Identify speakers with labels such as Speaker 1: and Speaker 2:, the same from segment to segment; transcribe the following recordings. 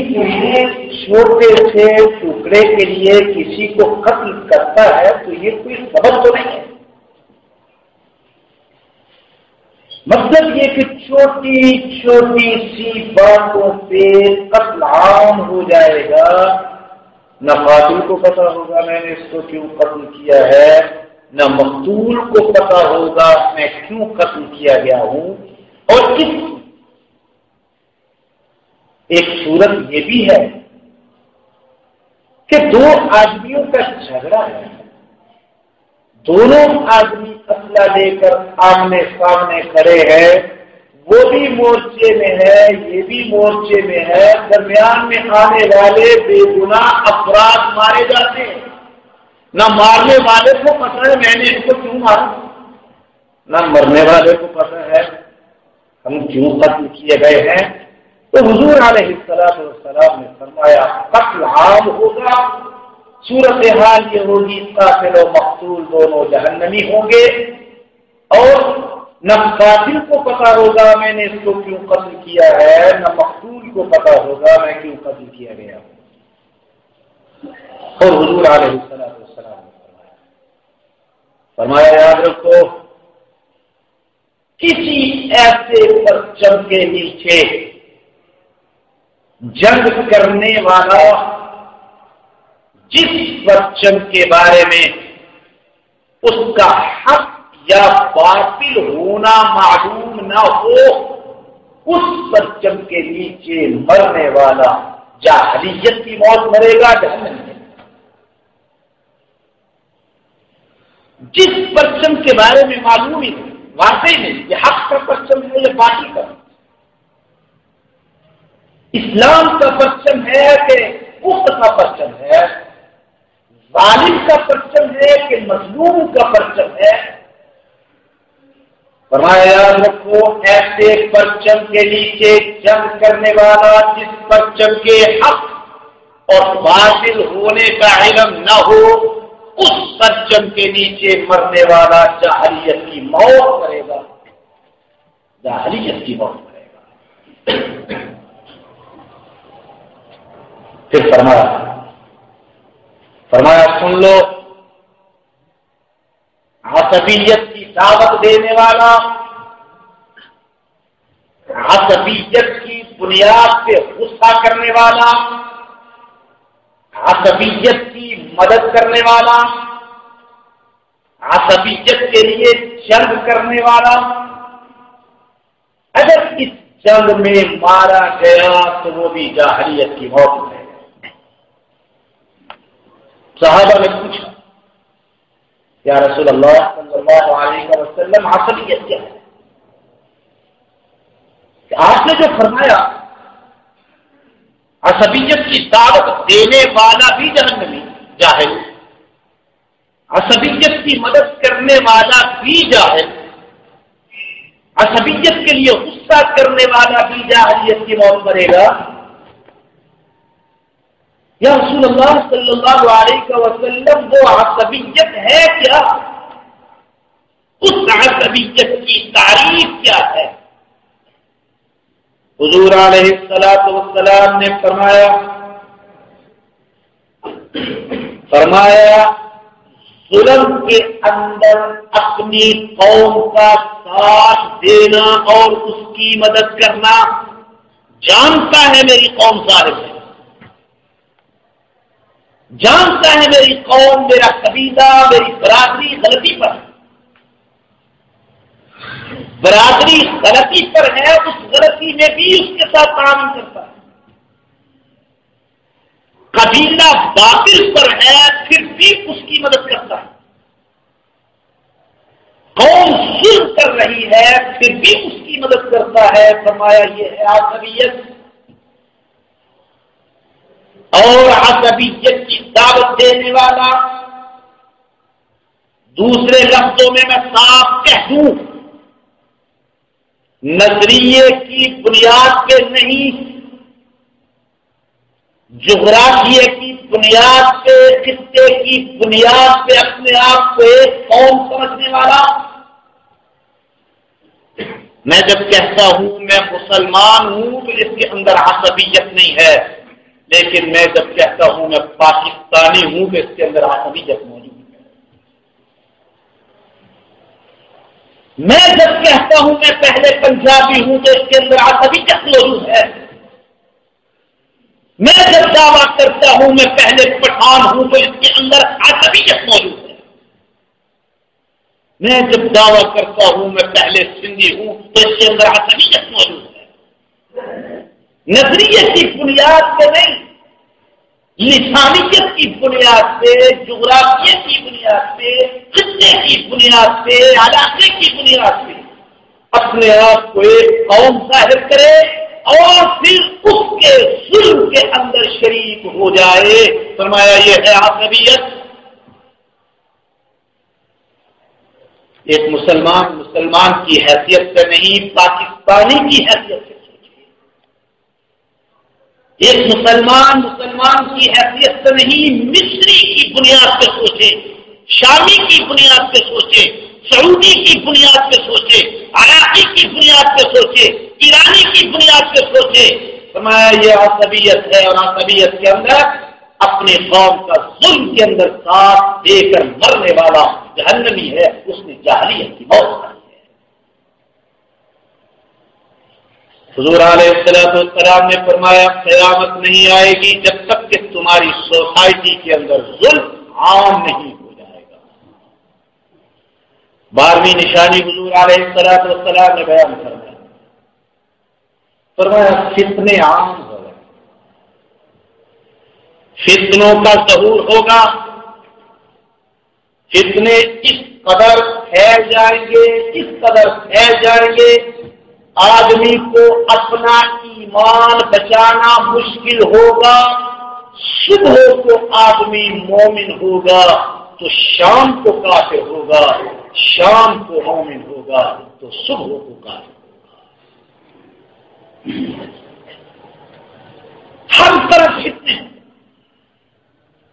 Speaker 1: کوئی چھوٹے سے ٹکڑے کے لیے کسی کو قتل کرتا ہے تو یہ کوئی سبب تو نہیں ہے. مطلب یہ کہ چھوٹی چھوٹی سی باتوں پہ قتل عام ہو جائے گا. نہ قاتل کو پتا ہوگا میں نے اس کو کیوں قتل کیا ہے، نہ مقتول کو پتا ہوگا میں کیوں قتل کیا گیا ہوں. اور اس ایک صورت یہ بھی ہے کہ دو آدمیوں کا جھگڑا ہے، دونوں آدمی اسلحہ لے کر آمنے سامنے کھڑے ہیں، وہ بھی مورچے میں ہے یہ بھی مورچے میں ہے، درمیان میں آنے والے بے گناہ افراد مارے جاتے ہیں. نہ مارنے والے کو پتہ ہے میں نے ان کو کیوں مارا، نہ مرنے والے کو پتہ ہے ہم کیوں قتل کیے گئے ہیں. تو حضور علیہ السلام نے فرمایا قتل عام ہوگا، صورتحال یہ ہوگی قاتل و مقتول دونوں جہنمی ہوں گے، اور نہ قاتل کو پتا ہوگا میں نے اس کو کیوں قتل کیا ہے، نہ مقتول کو پتا ہوگا میں کیوں قتل کیا گیا. اور حضور علیہ السلام نے فرمایا یاد رکھو کسی ایسے پرچم کے نیچے جنگ کرنے والا جس پرچم کے بارے میں اس کا حق یا باطل ہونا معلوم نہ ہو، اس پرچم کے نیچے مرنے والا جاہلیت کی موت مرے گا جہنم میں. جس پرچم کے بارے میں معلوم ہی نہیں، واقعی نہیں یہ حق کا پرچم ہے یا باطل کا، اسلام کا پرچم ہے کہ کفر کا پرچم ہے، ظالم کا پرچم ہے کہ مظلوم کا پرچم ہے. فرمایا یاد رکھو ایسے پرچم کے نیچے جنگ کرنے والا جس پرچم کے حق اور باطل ہونے کا علم نہ ہو، اس پرچم کے نیچے مرنے والا جاہلیت کی موت کرے گا، جاہلیت کی موت کرے گا. پھر فرمایا سن لو، عصبیت کی دعوت دینے والا، عصبیت کی بنیاد پہ غصہ کرنے والا، عصبیت کی مدد کرنے والا، عصبیت کے لیے جنگ کرنے والا، اگر اس جنگ میں مارا گیا تو وہ بھی جاہلیت کی موت ہے. صحابہ نے پوچھا یا رسول اللہ صلی اللہ علیہ وسلم عصبیت کیا ہے؟ کہ آپ نے جو فرمایا عصبیت کی دعوت دینے والا بھی جہنمی جاہل، عصبیت کی مدد کرنے والا بھی جاہل، عصبیت کے لیے غصہ کرنے والا بھی جاہلیت کی موت مرے گا. یا رسول اللہ صلی اللہ علیہ وسلم وہ عصبیت ہے کیا؟ اس عصبیت کی تعریف کیا ہے؟ حضور علیہ السلام نے فرمایا ظلم کے اندر اپنی قوم کا ساتھ دینا اور اس کی مدد کرنا. جانتا ہے میری قوم ظالم ہے، جانتا ہے میری قوم، میرا قبیلہ، میری برادری غلطی پر ہے، برادری غلطی پر ہے، اس غلطی میں بھی اس کے ساتھ تعاون کرتا ہے. قبیلہ باطل پر ہے پھر بھی اس کی مدد کرتا ہے. قوم ظلم کر رہی ہے پھر بھی اس کی مدد کرتا ہے. فرمایا یہ ہے عصبیت. اور عصبیت کی دعوت دینے والا، دوسرے لفظوں میں صاف کہہ دوں، نظریے کی بنیاد پہ نہیں، جغرافیے کی بنیاد پہ، خطے کی بنیاد پہ اپنے آپ کو ایک قوم سمجھنے والا. میں جب کہتا ہوں میں مسلمان ہوں تو اس کے اندر عصبیت نہیں ہے، لیکن میں جب کہتا ہوں میں پاکستانی ہوں تو اس کے اندر عصبیت موجود ہے. میں جب کہتا ہوں میں پہلے پنجابی ہوں تو اس کے اندر عصبیت موجود ہے. میں جب دعویٰ کرتا ہوں میں پہلے پٹھان ہوں تو اس کے اندر عصبیت موجود ہے. میں جب دعویٰ کرتا ہوں میں پہلے سندھی ہوں تو اس کے اندر عصبیت موجود ہے. نظریے کی بنیاد پہ نہیں، لسانیت کی بنیاد پہ، جغرافیے کی بنیاد پہ، خطے کی بنیاد پہ، علاقے کی بنیاد پہ اپنے آپ کو ایک قوم ظاہر کرے اور پھر اس کے ظلم کے اندر شریک ہو جائے. فرمایا یہ ہے عصبیت. ایک مسلمان کی حیثیت سے نہیں، پاکستانی کی حیثیت سے سوچے. ایک مسلمان کی حیثیت سے نہیں، مصری کی بنیاد پہ سوچے، شامی کی بنیاد پہ سوچے، سعودی کی بنیاد پہ سوچے، عراقی کی بنیاد پہ سوچے، ایرانی کی بنیاد پہ سوچے. فرمایا یہ عصبیت ہے، اور عصبیت کے اندر اپنے قوم کا ظلم کے اندر ساتھ دے کر مرنے والا جہنمی ہے، اس نے جاہلیت کی موت کر دی ہے. حضور علیہ السلام نے فرمایا قیامت نہیں آئے گی جب تک کہ تمہاری سوسائٹی کے اندر ظلم عام نہیں ہو جائے گا. 12ویں نشانی حضور علیہ السلام نے بیان فرمایا فتنے عام ہو گئے، فتنوں کا ظہور ہوگا. فتنے اس قدر پھیل جائیں گے آدمی کو اپنا ایمان بچانا مشکل ہوگا. صبح کو آدمی مومن ہوگا تو شام کو کافر ہوگا، شام کو مومن ہوگا تو صبح کو کافر ہوگا. ہر طرف فتنے،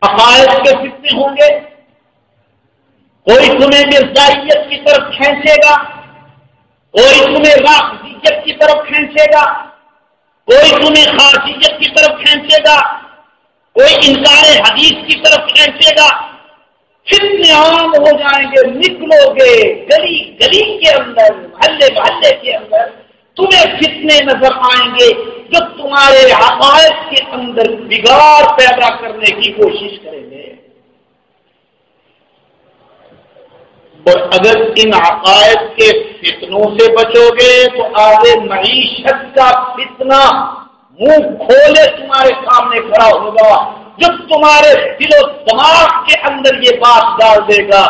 Speaker 1: عقائد کے فتنے ہوں گے. کوئی تمہیں مرزائیت کی طرف کھینچے گا، کوئی تمہیں رافضیت کی طرف کھینچے گا، کوئی تمہیں خارجیت کی طرف کھینچے گا، کوئی انکار حدیث کی طرف کھینچے گا. فتنے عام ہو جائیں گے. نکلو گے گلی گلی کے اندر، محلے محلے کے اندر تمہیں فتنے نظر آئیں گے جو تمہارے عقائد کے اندر بگاڑ پیدا کرنے کی کوشش کریں گے. اور اگر ان عقائد کے فتنوں سے بچو گے تو آگے معیشت کا فتنہ منہ کھولے تمہارے سامنے کھڑا ہوگا، جو تمہارے دل و دماغ کے اندر یہ بات ڈال دے گا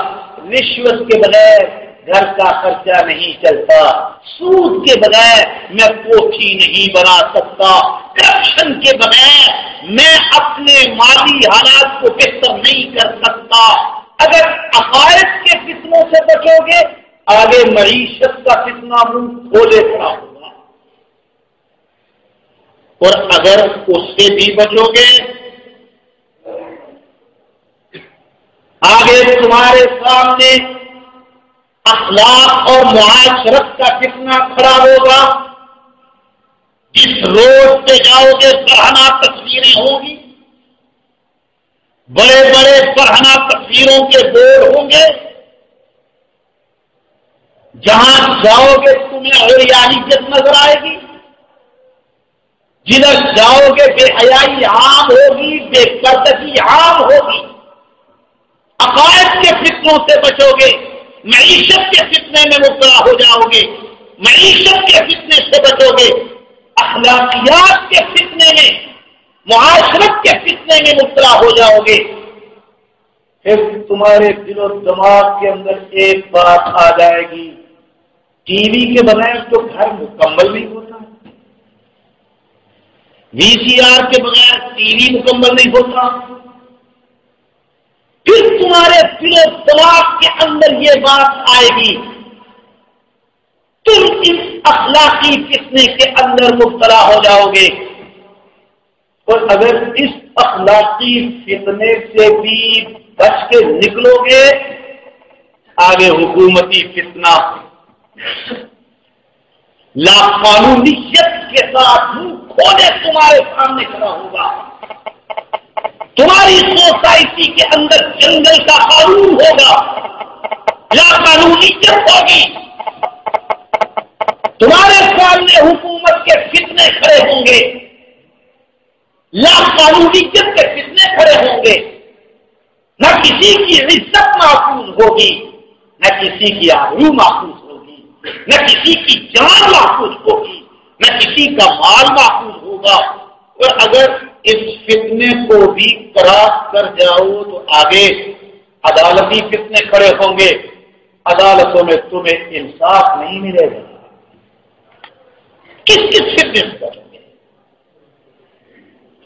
Speaker 1: رشوت کے بغیر گھر کا خرچہ نہیں چلتا، سود کے بغیر میں کوٹھی نہیں بنا سکتا، کرپشن کے بغیر میں اپنے مالی حالات کو بہتر نہیں کر سکتا. اگر عقائد کے فتنوں سے بچو گے آگے معیشت کا فتنہ منہ کھولے کھڑا ہوگا. اور اگر اس سے بھی بچو گے آگے تمہارے سامنے اخلاق اور معاشرت کا فتنہ کھڑا ہوگا. جس روڈ پہ جاؤ گے برہنہ تصویریں ہوں گی، بڑے بڑے برہنہ تصویروں کے بورڈ ہوں گے. جہاں جاؤ گے تمہیں عریانیت نظر آئے گی، جدھر جاؤ گے بے حیائی عام ہوگی، بے پردگی عام ہوگی. عقائد کے فتنوں سے بچو گے معیشت کے فتنے میں مبتلا ہو جاؤ گے. معیشت کے فتنے سے بچو گے اخلاقیات کے فتنے میں، معاشرت کے فتنے میں مبتلا ہو جاؤ گے. پھر تمہارے دل و دماغ کے اندر ایک بات آ جائے گی، ٹی وی کے بغیر تو گھر مکمل نہیں ہوتا، وی سی آر کے بغیر ٹی وی مکمل نہیں ہوتا. پھر تمہارے دل و دماغ کے اندر یہ بات آئے گی، تم اس اخلاقی فتنے کے اندر مبتلا ہو جاؤ گے. اور اگر اس اخلاقی فتنے سے بھی بچ کے نکلو گے آگے حکومتی فتنہ، لا قانونیت کے ساتھ منہ کھولے تمہارے سامنے کھڑا ہوگا. تمہاری سوسائٹی کے اندر جنگل کا قانون ہوگا, لا قانونیت ہوگی. تمہارے سامنے حکومت کے فتنے کھڑے ہوں گے, لا قانونیت کے فتنے کھڑے ہوں گے. نہ کسی کی عزت محفوظ ہوگی, نہ کسی کی آبرو محفوظ ہوگی, نہ کسی کی جان محفوظ ہوگی, نہ کسی کا مال محفوظ ہوگا. اور اگر اس فتنے کو بھی کراس کر جاؤ تو آگے عدالتی فتنے کھڑے ہوں گے. عدالتوں میں تمہیں انصاف نہیں ملے گا. کس فتنے سے کریں گے؟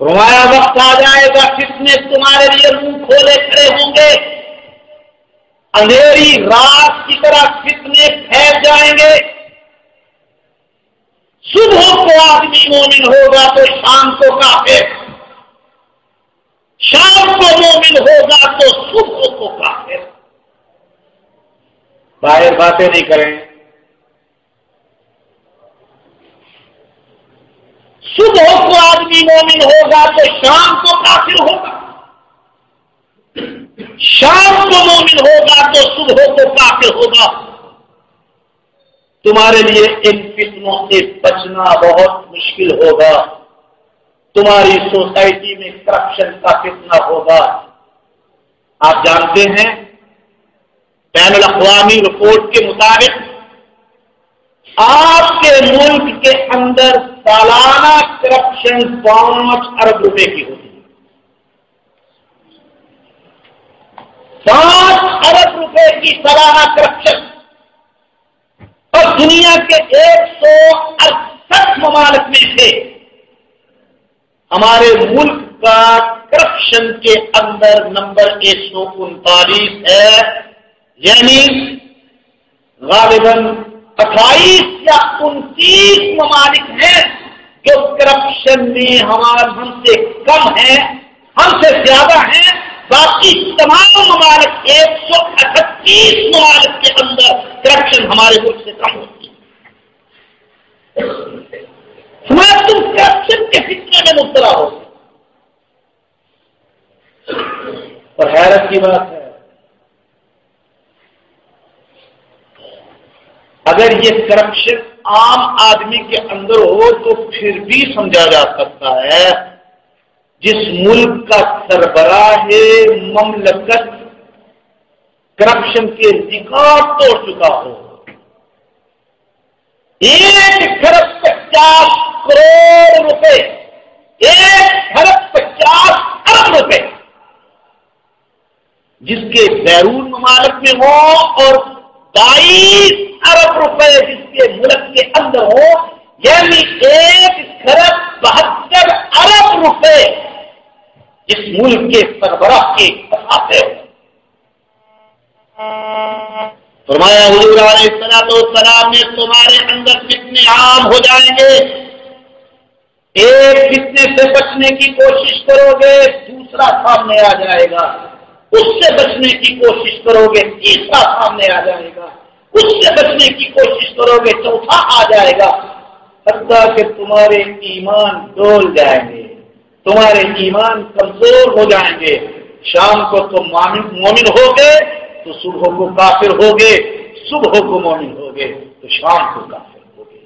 Speaker 1: فرمایا وقت آ جائے گا فتنے تمہارے لیے منہ کھولے کھڑے ہوں گے. اندھیری رات کی طرح فتنے پھیل جائیں گے. صبح کو آدمی مومن ہوگا تو شام کو کافر, شام کو مومن ہوگا تو صبح کو کافر. باہر باتیں نہیں کریں. صبح کو آدمی مومن ہوگا تو شام کو کافر ہوگا, شام کو مومن ہوگا تو صبح کو کافر ہوگا. تمہارے لیے ان فتنوں سے بچنا بہت مشکل ہوگا. تمہاری سوسائٹی میں کرپشن کا فتنہ ہوگا. آپ جانتے ہیں بین الاقوامی رپورٹ کے مطابق آپ کے ملک کے اندر سالانہ کرپشن 5 ارب روپے کی ہوتی ہے. 5 ارب روپے کی سالانہ کرپشن. اور دنیا کے 168 ممالک میں سے ہمارے ملک کا کرپشن کے اندر نمبر 139 ہے. یعنی غالباً 28 یا 29 ممالک ہیں جو کرپشن میں ہم سے کم ہیں, ہم سے زیادہ ہیں. باقی تمام ممالک 138 ممالک کے اندر کرپشن ہمارے ملک سے کم ہوتی ہے. تم کرپشن کے فتنے میں مبتلا ہو. اور حیرت کی بات ہے, اگر یہ کرپشن عام آدمی کے اندر ہو تو پھر بھی سمجھا جا سکتا ہے. جس ملک کا سربراہ مملکت کرپشن کے ریکارڈ توڑ چکا ہو, 1 ارب 50 کروڑ روپے, 1 ارب 50 ارب روپے جس کے بیرون ممالک میں ہو, اور 22 ارب روپے جس کے ملک کے اندر ہو. یعنی 1 ارب 72 ارب روپے اس ملک کے سربراہ کے کھاتے ہو. فرمایا حضور علیہ السلام نے تمہارے اندر فتنے عام ہو جائیں گے. ایک فتنے سے بچنے کی کوشش کرو گے, دوسرا سامنے آ جائے گا. اس سے بچنے کی کوشش کرو گے, تیسرا سامنے آ جائے گا. اس سے بچنے کی کوشش کرو گے, چوتھا آ جائے گا. حتیٰ کہ تمہارے ایمان ڈول جائیں گے, تمہارے ایمان کمزور ہو جائیں گے. شام کو تم مومن ہوگے تو صبح کو کافر ہوگے, صبح کو مومن ہوگے تو شام کو کافر ہوگے.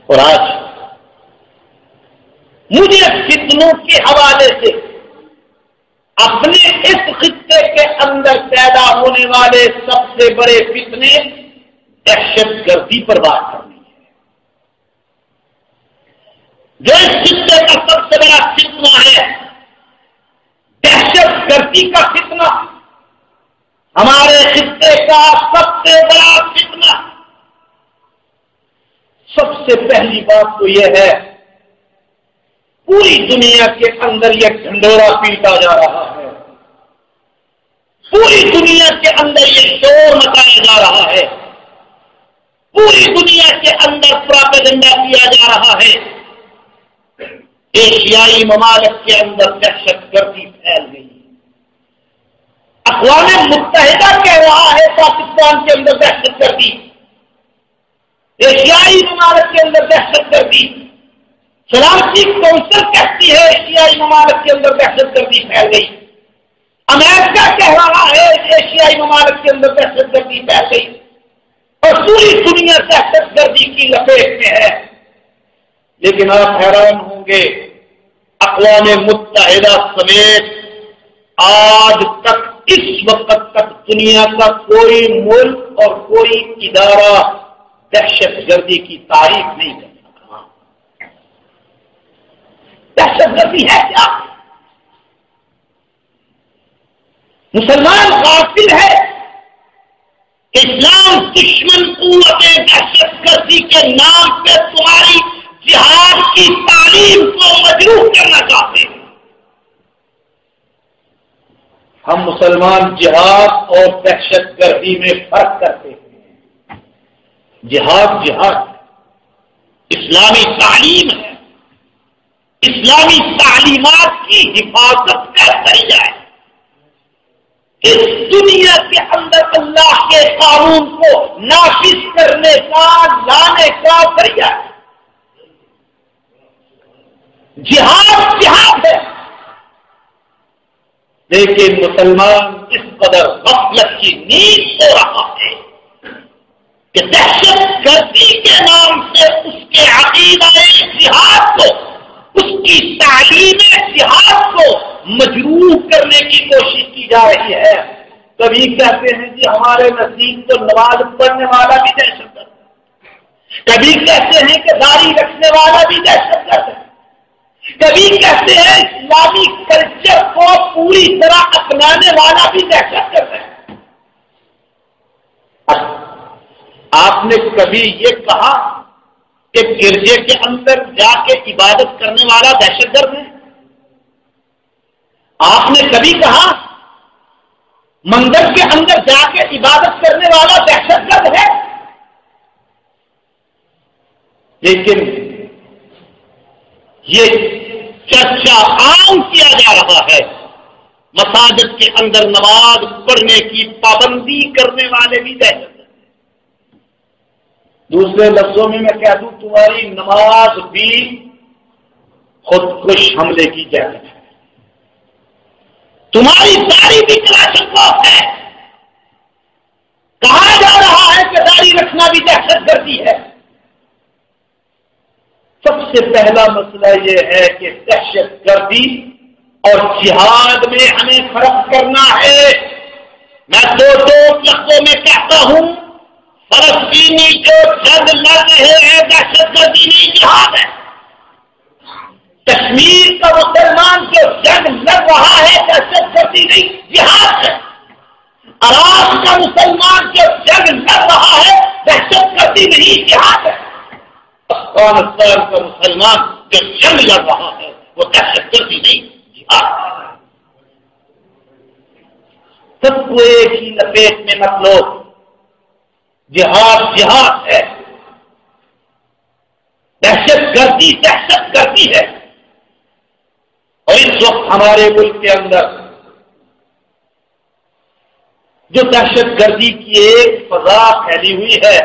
Speaker 1: اور آج مجھے فتنوں کے حوالے سے اپنے اس خطے کے اندر پیدا ہونے والے سب سے بڑے فتنے دہشت گردی پر بات کرنی ہے. جو اس خطے کا سب سے بڑا فتنہ ہے, دہشت گردی کا فتنہ, ہمارے خطے کا سب سے بڑا فتنہ. سب سے پہلی بات تو یہ ہے, پوری دنیا کے اندر یہ ڈھنڈورا پیٹا جا رہا ہے, پوری دنیا کے اندر یہ شور مچایا جا رہا ہے, پوری دنیا کے اندر پراپیگنڈا کیا جا رہا ہے. ایشیائی ممالک کے اندر دہشت گردی پھیل گئی. اقوام متحدہ کہہ رہا ہے پاکستان کے اندر دہشت گردی, ایشیائی ممالک کے اندر دہشت گردی. سلامتی کونسل کہتی ہے ایشیائی ممالک کے اندر دہشت گردی پھیل گئی. امریکہ کہہ رہا ہے ایشیائی ممالک کے اندر دہشت گردی پھیل گئی اور پوری دنیا دہشت گردی کی لپیٹ میں ہے. لیکن آپ حیران ہوں گے، اقوام متحدہ سمیت آج تک اس وقت تک دنیا کا کوئی ملک اور کوئی ادارہ دہشت گردی کی تعریف نہیں کر سکا. دہشت گردی ہے کیا؟ مسلمان غافل ہے کہ اسلام دشمن قوتیں دہشت گردی کے نام پہ تمہاری جہاد کی تعلیم کو مجروح کرنا چاہتے ہیں. ہم مسلمان جہاد اور دہشت گردی میں فرق کرتے ہیں. جہاد اسلامی تعلیم ہے، اسلامی تعلیمات کی حفاظت کا ذریعہ ہے. اس دنیا کے اندر اللہ کے قانون کو نافذ کرنے کا، لانے کا ذریعہ ہے. جہاد ہے. لیکن مسلمان اس قدر غفلت کی نیند سو رہا ہے کہ دہشت گردی کے نام سے اس کے عقیدہ جہاد کو، اس کی تعلیم جہاد کو مجروح کرنے کی کوشش کی جا رہی ہے. کبھی کہتے ہیں جی ہمارے نزدیک تو نماز پڑھنے والا بھی دہشت گرد ہے، کبھی کہتے ہیں کہ داڑھی رکھنے والا بھی دہشت گرد ہے، کبھی کہتے ہیں اسلامی کلچر کو پوری طرح اپنانے والا بھی دہشت گرد ہے. آپ نے کبھی یہ کہا کہ گرجے کے اندر جا کے عبادت کرنے والا دہشت گرد ہے؟ آپ نے کبھی کہا مندر کے اندر جا کے عبادت کرنے والا دہشت گرد ہے؟ لیکن یہ چرچا عام کیا جا رہا ہے، مساجد کے اندر نماز پڑھنے کی پابندی کرنے والے بھی دہشت گرد. دوسرے لفظوں میں کہہ دوں تمہاری نماز بھی خودکش حملے کی جہت ہے، تمہاری داڑھی بھی کلاشنکوف ہے. کہا جا رہا ہے کہ داڑھی رکھنا بھی دہشت گردی ہے. سب سے پہلا مسئلہ یہ ہے کہ دہشت گردی اور جہاد میں ہمیں فرق کرنا ہے. میں دو لفظوں میں کہتا ہوں، فلسطینی جو جنگ لڑ رہے ہیں دہشت گردی نہیں جہاد ہے. کشمیر کا مسلمان جو جنگ لڑ رہا ہے دہشت گردی نہیں جہاد ہے. عراق کا مسلمان جو جنگ لڑ رہا ہے دہشت گردی نہیں جہاد ہے. افغانستان کا مسلمان جو جنگ لڑ رہا ہے وہ دہشت گردی نہیں جہاد ہے. سب کو ایک ہی لپیٹ میں مت لو. جہاد ہے، دہشت گردی ہے. اور اس وقت ہمارے ملک کے اندر جو دہشت گردی کی ایک فضا پھیلی ہوئی ہے،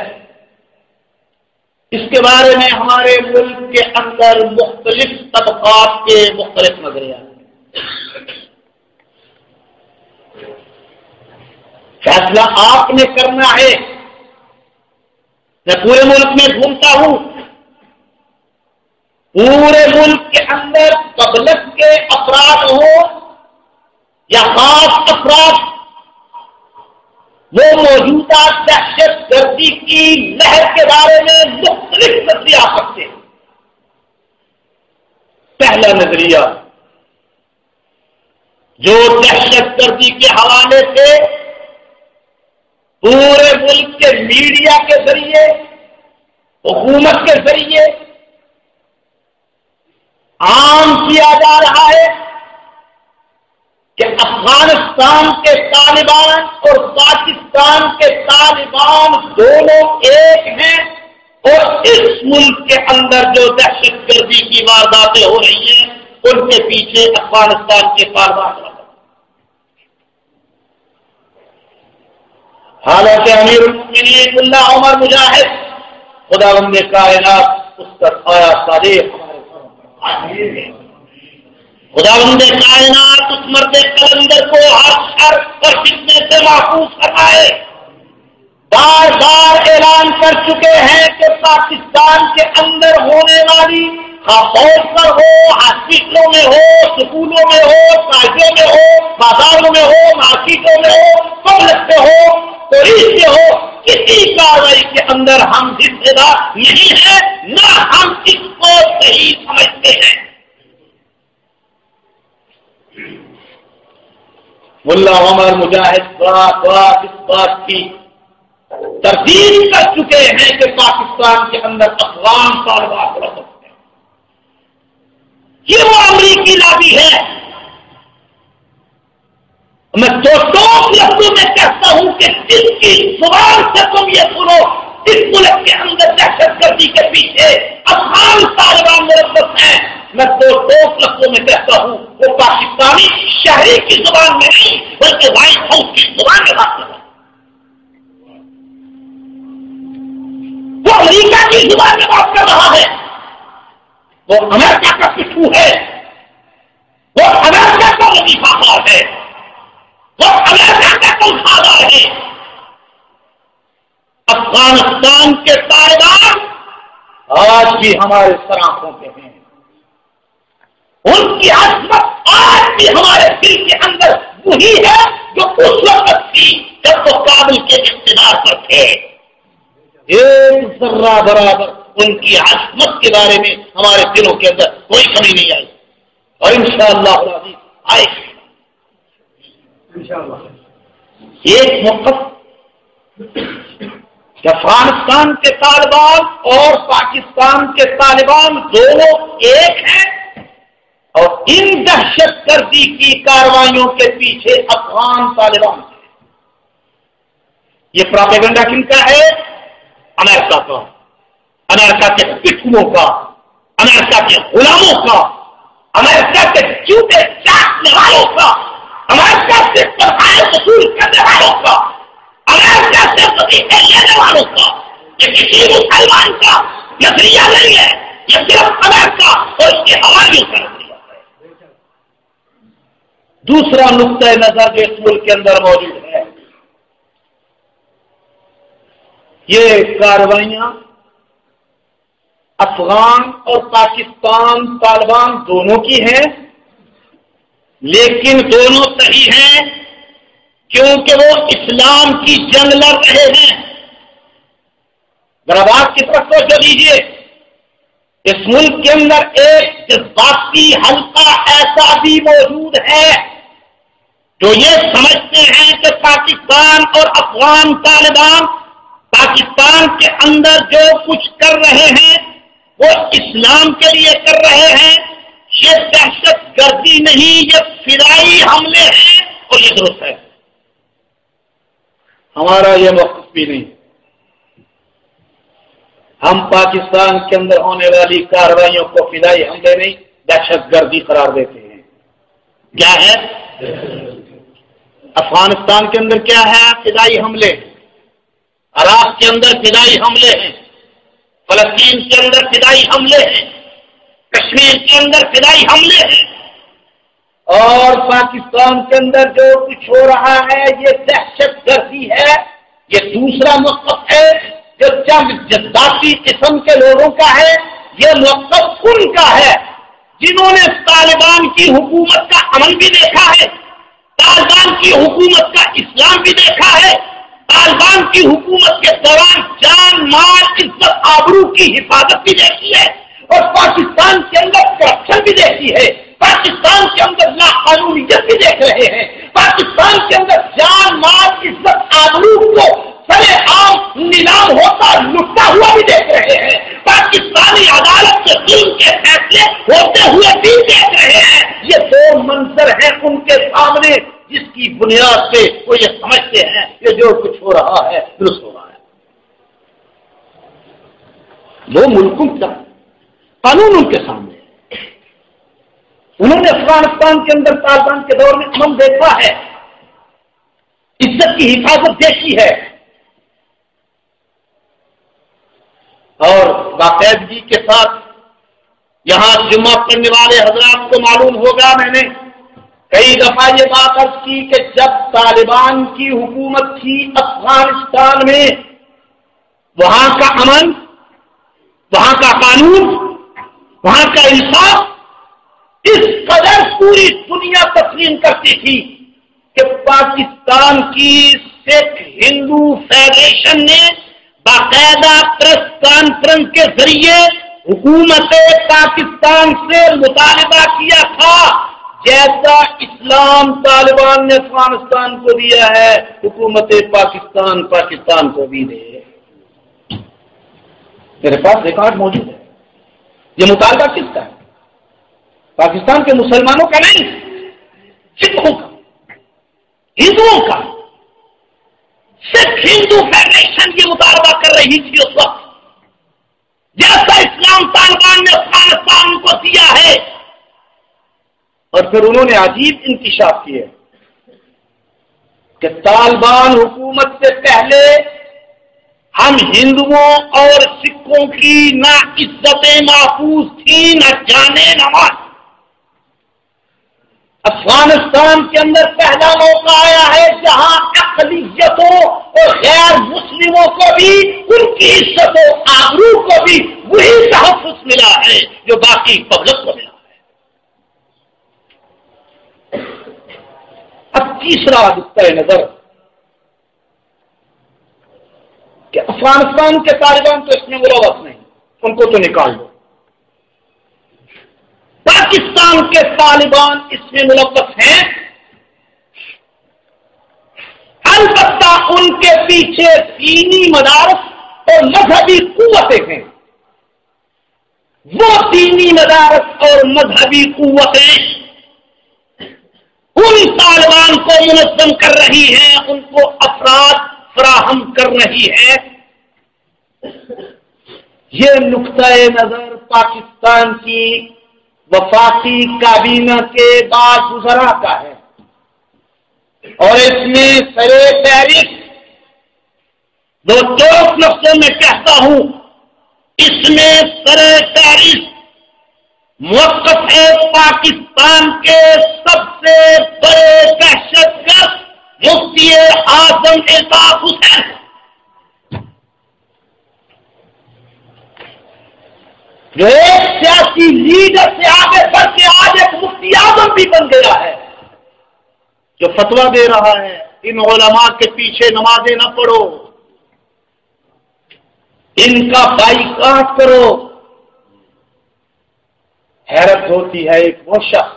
Speaker 1: اس کے بارے میں ہمارے ملک کے اندر مختلف طبقات کے مختلف نظریات ہیں. فیصلہ آپ نے کرنا ہے. میں پورے ملک میں گھومتا ہوں، پورے ملک کے اندر پبلک کے افراد ہوں یا خاص افراد، وہ موجودہ دہشت گردی کی لہر کے بارے میں مختلف نظریہ رکھتے ہیں. پہلا نظریہ جو دہشت گردی کے حوالے سے پورے ملک کے میڈیا کے ذریعے، حکومت کے ذریعے عام کیا جا رہا ہے کہ افغانستان کے طالبان اور پاکستان کے طالبان دونوں ایک ہیں، اور اس ملک کے اندر جو دہشت گردی کی وارداتیں ہو رہی ہیں ان کے پیچھے افغانستان کے طالبان. حالانکہ امیر المؤمنین ملا عمر مجاہد خداوند کائنات اس کا سایہ صالح ہمارے گھروں
Speaker 2: خداوند کائنات اس مرد قلندر کو ہر شر اور فتنے سے محفوظ فرمائے۔ بار بار اعلان کر چکے ہیں کہ پاکستان کے اندر ہونے والی فوج پر ہو، ہاسپٹلوں میں ہو، سکولوں میں ہو، کالجوں میں ہو، بازاروں میں ہو، مارکیٹوں میں ہو، کالج میں ہو، پولیس میں ہو، کسی کاروائی کے اندر ہم حصے دار نہیں ہیں، نہ ہم اس کو صحیح سمجھتے ہیں۔ ملا عمر مجاہد اس بات کی تردید کر چکے ہیں کہ پاکستان کے اندر افغان طالبان ہو سکتے ہیں۔ یہ وہ امریکی لابی ہے۔ میں دو لفظوں میں کہتا ہوں کہ جس کی زبان سے تم یہ سنو اس ملک کے اندر دہشت گردی کے پیچھے افغان طالبان مربوط ہیں، میں دو لفظوں میں کہتا ہوں وہ پاکستانی شہری کی زبان میں نہیں بلکہ وائٹ ہاؤس کی زبان میں بات کر رہا ہے، وہ امریکہ کی زبان میں بات کر رہا ہے، وہ امریکہ کا پٹھو ہے، وہ امریکہ کا وظیفہ خور ہے، وہ امریکہ کا تنخواہ ہے۔ افغانستان کے طالبان آج بھی ہمارے سراخوں کے ہیں، ان کی عظمت آج بھی ہمارے دل کے اندر وہی ہے جو اس وقت تھی جب وہ کابل کے اقتدار پر تھے۔ ایک ذرہ برابر ان کی عظمت کے بارے میں ہمارے دلوں کے اندر کوئی کمی نہیں آئی، اور انشاءاللہ العزیز آئے گی۔ ایک موقف کہ افغانستان کے طالبان اور پاکستان کے طالبان دونوں ایک ہیں، اور ان دہشت گردی کی کارروائیوں کے پیچھے افغان طالبان ہیں۔ یہ پروپیگنڈا کن کا ہے؟ امریکہ کا، امریکہ کے پٹھوؤں کا، امریکہ کے غلاموں کا، امریکہ کے جوتے چاٹنے والوں کا، امریکہ سے تنخواہیں وصول کرنے والوں کا، امریکہ سے وظیفے لینے والوں کا۔ یہ کسی مسلمان کا نظریہ نہیں ہے، یہ صرف امریکہ اور اس کے حوالیوں کا نظریہ ہے۔ دوسرا نقطۂ نظر جو اس ملک کے اندر موجود ہے، یہ کارروائیاں افغان اور پاکستان طالبان دونوں کی ہیں، لیکن دونوں صحیح ہیں کیونکہ وہ اسلام کی جنگ لڑ رہے ہیں۔ ذرا بات کی طرف توجہ دیجیے، اس ملک کے اندر ایک جذباتی حلقہ ایسا بھی موجود ہے جو یہ سمجھتے ہیں کہ پاکستان اور افغان طالبان پاکستان کے اندر جو کچھ کر رہے ہیں وہ اسلام کے لیے کر رہے ہیں، یہ دہشت گردی نہیں، یہ فضائی حملے ہیں، اور یہ درست ہے۔ ہمارا یہ موقف بھی نہیں، ہم پاکستان کے اندر ہونے والی کارروائیوں کو فضائی حملے نہیں دہشت گردی قرار دیتے ہیں۔ کیا ہے؟ افغانستان کے اندر کیا ہے؟ فضائی حملے، عراق کے اندر فضائی حملے ہیں، فلسطین کے اندر فضائی حملے ہیں، کشمیر کے اندر فضائی حملے ہیں، اور پاکستان کے اندر جو کچھ ہو رہا ہے یہ دہشت گردی ہے۔ یہ دوسرا موقف ہے جو چند جذباتی قسم کے لوگوں کا ہے۔ یہ موقف ان کا ہے جنہوں نے طالبان کی حکومت کا عمل بھی دیکھا ہے، طالبان کی حکومت کا اسلام بھی دیکھا ہے، طالبان کی حکومت کے دوران جان مال عزت آبرو کی حفاظت بھی دیکھی ہے، اور پاکستان کے اندر کرپشن بھی دیکھی ہے، پاکستان کے اندر ناقانونیت بھی دیکھ رہے ہیں، پاکستان کے اندر جان مال عزت آبرو کو سرے عام نیلام ہوتا لٹتا ہوا بھی دیکھ رہے ہیں، پاکستانی عدالت کے ظلم کے فیصلے ہوتے ہوئے بھی دیکھ رہے ہیں۔ یہ دو منظر ہیں ان کے سامنے جس کی بنیاد پہ وہ یہ سمجھتے ہیں کہ جو کچھ ہو رہا ہے درست ہو رہا ہے۔ دو ملکوں کا قانون ان کے سامنے ہے۔ انہوں نے افغانستان کے اندر طالبان کے دور میں امن دیکھا ہے، عزت کی حفاظت دیکھی ہے، اور باقاعدگی کے ساتھ یہاں جمعہ پڑھنے والے حضرات کو معلوم ہوگا، میں نے کئی دفعہ یہ بات عرض کی کہ جب طالبان کی حکومت تھی افغانستان میں، وہاں کا امن، وہاں کا قانون، وہاں کا انصاف اس قدر پوری دنیا تسلیم کرتی تھی کہ پاکستان کی سکھ ہندو فیڈریشن نے باقاعدہ پریس کانفرنس کے ذریعے حکومت پاکستان سے مطالبہ کیا تھا جیسا اسلام طالبان نے افغانستان کو دیا ہے حکومت پاکستان کو بھی دے۔ میرے پاس ریکارڈ موجود ہے۔ یہ مطالبہ کس کا ہے؟ پاکستان کے مسلمانوں کا نہیں، سکھوں کا، ہندوؤں کا۔ سکھ ہندو فیڈریشن یہ مطالبہ کر رہی تھی اس وقت جیسا اسلام طالبان نے افغانستان کو دیا ہے، اور پھر انہوں نے عجیب انکشاف کیے کہ طالبان حکومت سے پہلے ہم ہندوؤں اور سکھوں کی نہ عزتیں محفوظ تھیں، نہ جانیں نہ مال۔ افغانستان کے اندر پہلا موقع آیا ہے جہاں اقلیتوں اور غیر مسلموں کو بھی ان کی عزت و آبرو کو بھی وہی تحفظ ملا ہے جو باقی پبلک کو ملا ہے۔ اب تیسرا نقطۂ نظر کہ افغانستان کے طالبان تو اس میں ملوث نہیں، ان کو تو نکال دو۔ پاکستان کے طالبان اس میں ملوث ہیں، البتہ ان کے پیچھے دینی مدارس اور مذہبی قوتیں ہیں۔ وہ دینی مدارس اور مذہبی قوتیں ان طالبان کو منظم کر رہی ہیں، ان کو افراد فراہم کر رہی ہے۔ یہ نقطۂ نظر پاکستان کی وفاقی کابینہ کے بعد وزراء کا ہے، اور اس میں سرے فہرست دو لفظوں میں کہتا ہوں، اس میں سرے فہرست موقف ہے پاکستان کے سب سے بڑے دہشت گرد مفتی اعظم الطاف حسین۔ جو ایک سیاسی لیڈر سے آگے بڑھ کے آج ایک مفتی اعظم بھی بن گیا ہے، جو فتویٰ دے رہا ہے ان علماء کے پیچھے نمازیں نہ پڑھو، ان کا بائیکاٹ کرو۔ حیرت ہوتی ہے ایک وہ شخص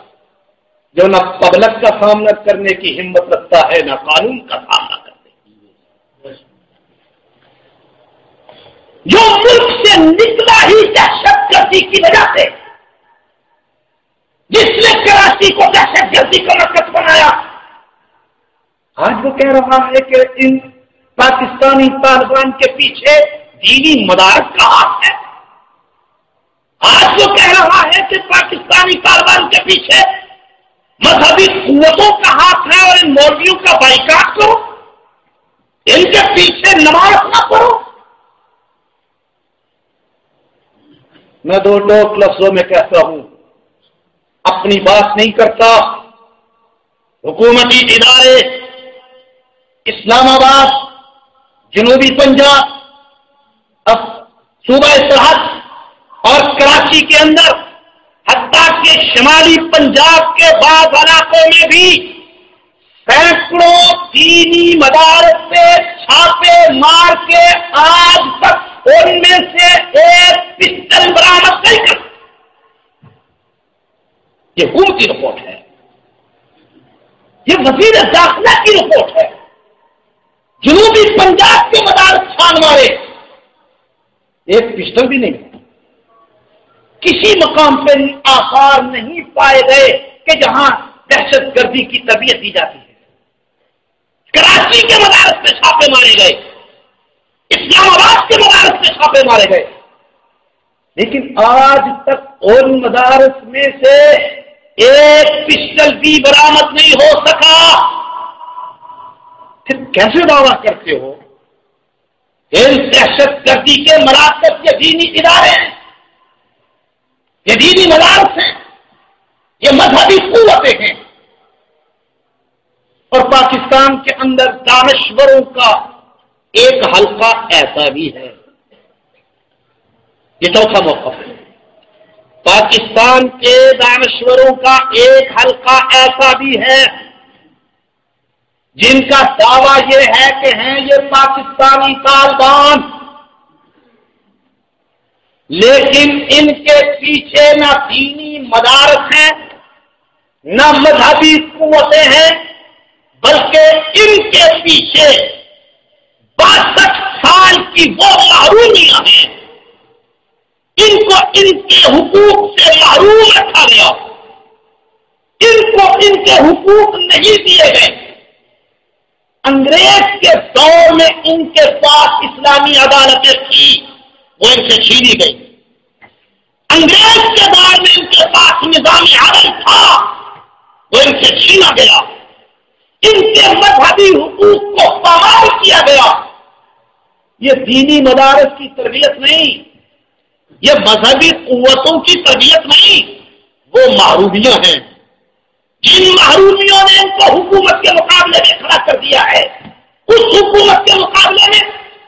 Speaker 2: جو نہ پبلک کا سامنا کرنے کی ہمت رکھتا ہے نہ قانون کا سامنا کرنے کی، جو ملک سے نکلا ہی دہشت گردی کی وجہ سے، جس نے کراچی کو دہشت گردی کا مرکز بنایا، آج وہ کہہ رہا ہے کہ ان پاکستانی طالبان کے پیچھے دینی مدارس کا ہاتھ ہے۔ آج وہ کہہ رہا ہے کہ پاکستانی طالبان کے پیچھے مذہبی قوتوں کا ہاتھ ہے اور ان مولویوں کا بائیکاٹ کرو، ان کے پیچھے نماز نہ پڑھو۔ میں دو ٹوک لفظوں میں کہتا ہوں، اپنی بات نہیں کرتا، حکومتی ادارے اسلام آباد، جنوبی پنجاب، اب صوبہ سرحد اور کراچی کے اندر، حتیٰ کہ شمالی پنجاب کے بعض علاقوں میں بھی سینکڑوں دینی مدارس سے چھاپے مار کے آج تک ان میں سے ایک پسٹل برآمد نہیں کر۔ یہ حکومت کی رپورٹ ہے، یہ وزیر داخلہ کی رپورٹ ہے۔ جنوبی پنجاب کے مدارس چھان مارے، ایک پسٹل بھی نہیں، کسی مقام پہ آثار نہیں پائے گئے کہ جہاں دہشت گردی کی تربیت دی جاتی ہے۔ کراچی کے مدارس میں چھاپے مارے گئے، اسلام آباد کے مدارس میں چھاپے مارے گئے، لیکن آج تک ان مدارس میں سے ایک پسٹل بھی برآمد نہیں ہو سکا۔ پھر کیسے دعویٰ کرتے ہو ان دہشت گردی کے مراکز کے دینی ادارے ہیں؟ یہ دینی مدارس ہیں، یہ مذہبی قوتیں ہیں، اور پاکستان کے اندر دانشوروں کا ایک حلقہ ایسا بھی ہے۔ یہ چوتھا موقف ہے۔ پاکستان کے دانشوروں کا ایک حلقہ ایسا بھی ہے جن کا دعویٰ یہ ہے کہ ہیں یہ پاکستانی طالبان، لیکن ان کے پیچھے نہ دینی مدارس ہیں نہ مذہبی قوتیں ہیں، بلکہ ان کے پیچھے 62 سال کی وہ محرومیاں ہیں، ان کو ان کے حقوق سے محروم رکھا گیا، ان کو ان کے حقوق نہیں دیے گئے۔ انگریز کے دور میں ان کے پاس اسلامی عدالتیں تھی، وہ ان سے چھینی گئی۔ انگریز کے دور میں ان کے پاس نظام عدل تھا، وہ ان سے چھینا گیا۔ ان کے مذہبی حقوق کو پامال کیا گیا۔ یہ دینی مدارس کی تربیت نہیں، یہ مذہبی قوتوں کی تربیت نہیں، وہ محرومیاں ہیں جن محرومیوں نے ان کو حکومت کے مقابلے میں کھڑا کر دیا ہے۔ اس حکومت کے مقابلے میں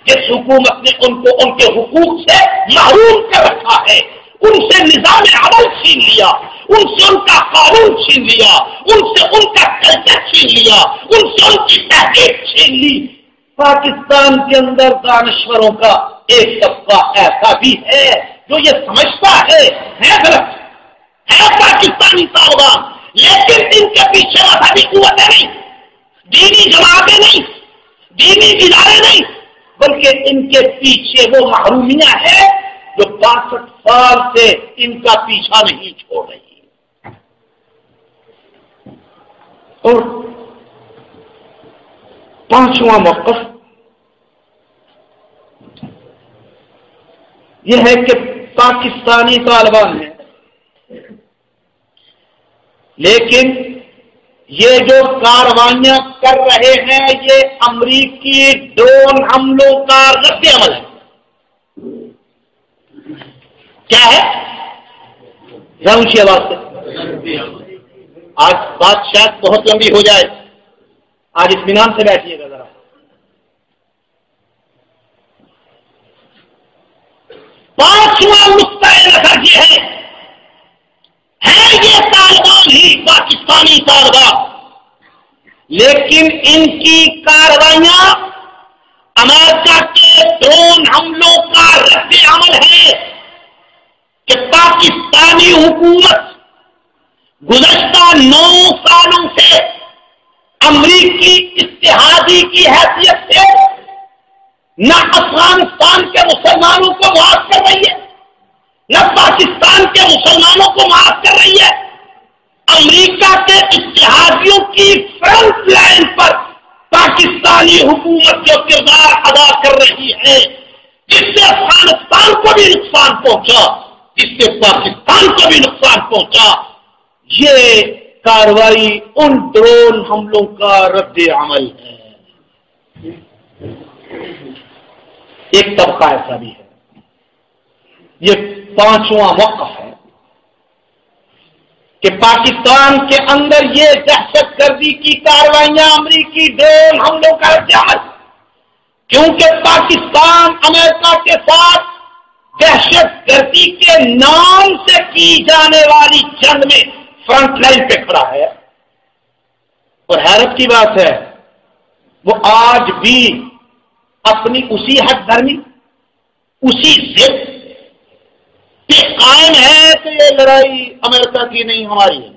Speaker 2: جس حکومت نے ان کو ان کے حقوق سے محروم کر رکھا ہے، ان سے نظام عمل چھین لیا، ان سے ان کا قانون چھین لیا، ان سے ان کا کلچر چھین لیا، ان سے ان کی تحقیق چھین لی۔ پاکستان کے اندر دانشوروں کا ایک طبقہ ایسا بھی ہے جو یہ سمجھتا ہے غلط ہے پاکستانی طالبان، لیکن ان کے پیچھے مذہبی قوتیں نہیں، دینی جماعتیں نہیں، دینی ادارے نہیں، بلکہ ان کے پیچھے وہ محرومیاں ہیں جو 62 سال سے ان کا پیچھا نہیں چھوڑ رہی۔ اور پانچواں موقف یہ ہے کہ پاکستانی طالبان ہیں، لیکن یہ جو کاروائیاں کر رہے ہیں یہ امریکی ڈرون حملوں کا رد عمل ہے۔ کیا ہے؟ اونچی آواز سے، آج بات شاید بہت لمبی ہو جائے، آج اطمینان سے بیٹھیے گا ذرا۔ پانچواں نقطہ نظر یہ ہے یہ طالبان ہی پاکستانی طالبان، لیکن ان کی کارروائیاں امریکہ کے ڈرون حملوں کا رد عمل ہے کہ پاکستانی حکومت گزشتہ 9 سالوں سے امریکی اتحادی کی حیثیت سے نہ افغانستان کے مسلمانوں کو معاف کر رہی ہے، نہ پاکستان کے مسلمانوں کو معاف کر رہی ہے۔ امریکہ کے اتحادیوں کی فرنٹ لائن پر پاکستانی حکومت جو کردار ادا کر رہی ہے، جس سے افغانستان کو بھی نقصان پہنچا، جس سے پاکستان کو بھی نقصان پہنچا، یہ کارروائی ان ڈرون حملوں کا رد عمل ہے۔ ایک طبقہ ایسا بھی ہے، یہ پانچواں موقف ہے کہ پاکستان کے اندر یہ دہشت گردی کی کارروائیاں امریکی ڈرون حملوں کا رد عمل، کیونکہ پاکستان امریکہ کے ساتھ دہشت گردی کے نام سے کی جانے والی جنگ میں فرنٹ لائن پہ کھڑا ہے۔ اور حیرت کی بات ہے وہ آج بھی اپنی اسی حد درمی، اسی ضد پہ قائم ہے کہ یہ لڑائی امریکہ کی نہیں ہماری ہے۔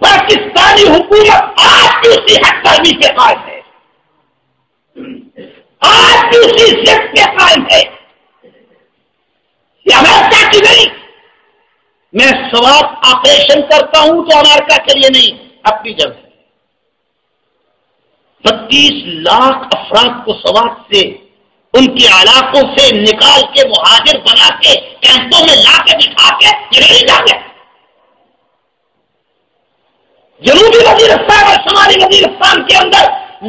Speaker 2: پاکستانی حکومت آج بھی اسی حد درمی پہ قائم ہے، آج بھی اسی ضد پہ قائم ہے، یہ امریکہ کی نہیں۔ میں سوات آپریشن کرتا ہوں تو امریکہ کے لیے نہیں، اپنی جگہ 32 لاکھ افراد کو سوات سے ان کے علاقوں سے نکال کے مہاجر بنا کے کیمپوں میں لا کے بٹھا کے یہ نہیں جاتے۔ جنوبی وزیرستان اور شمالی وزیرستان کے اندر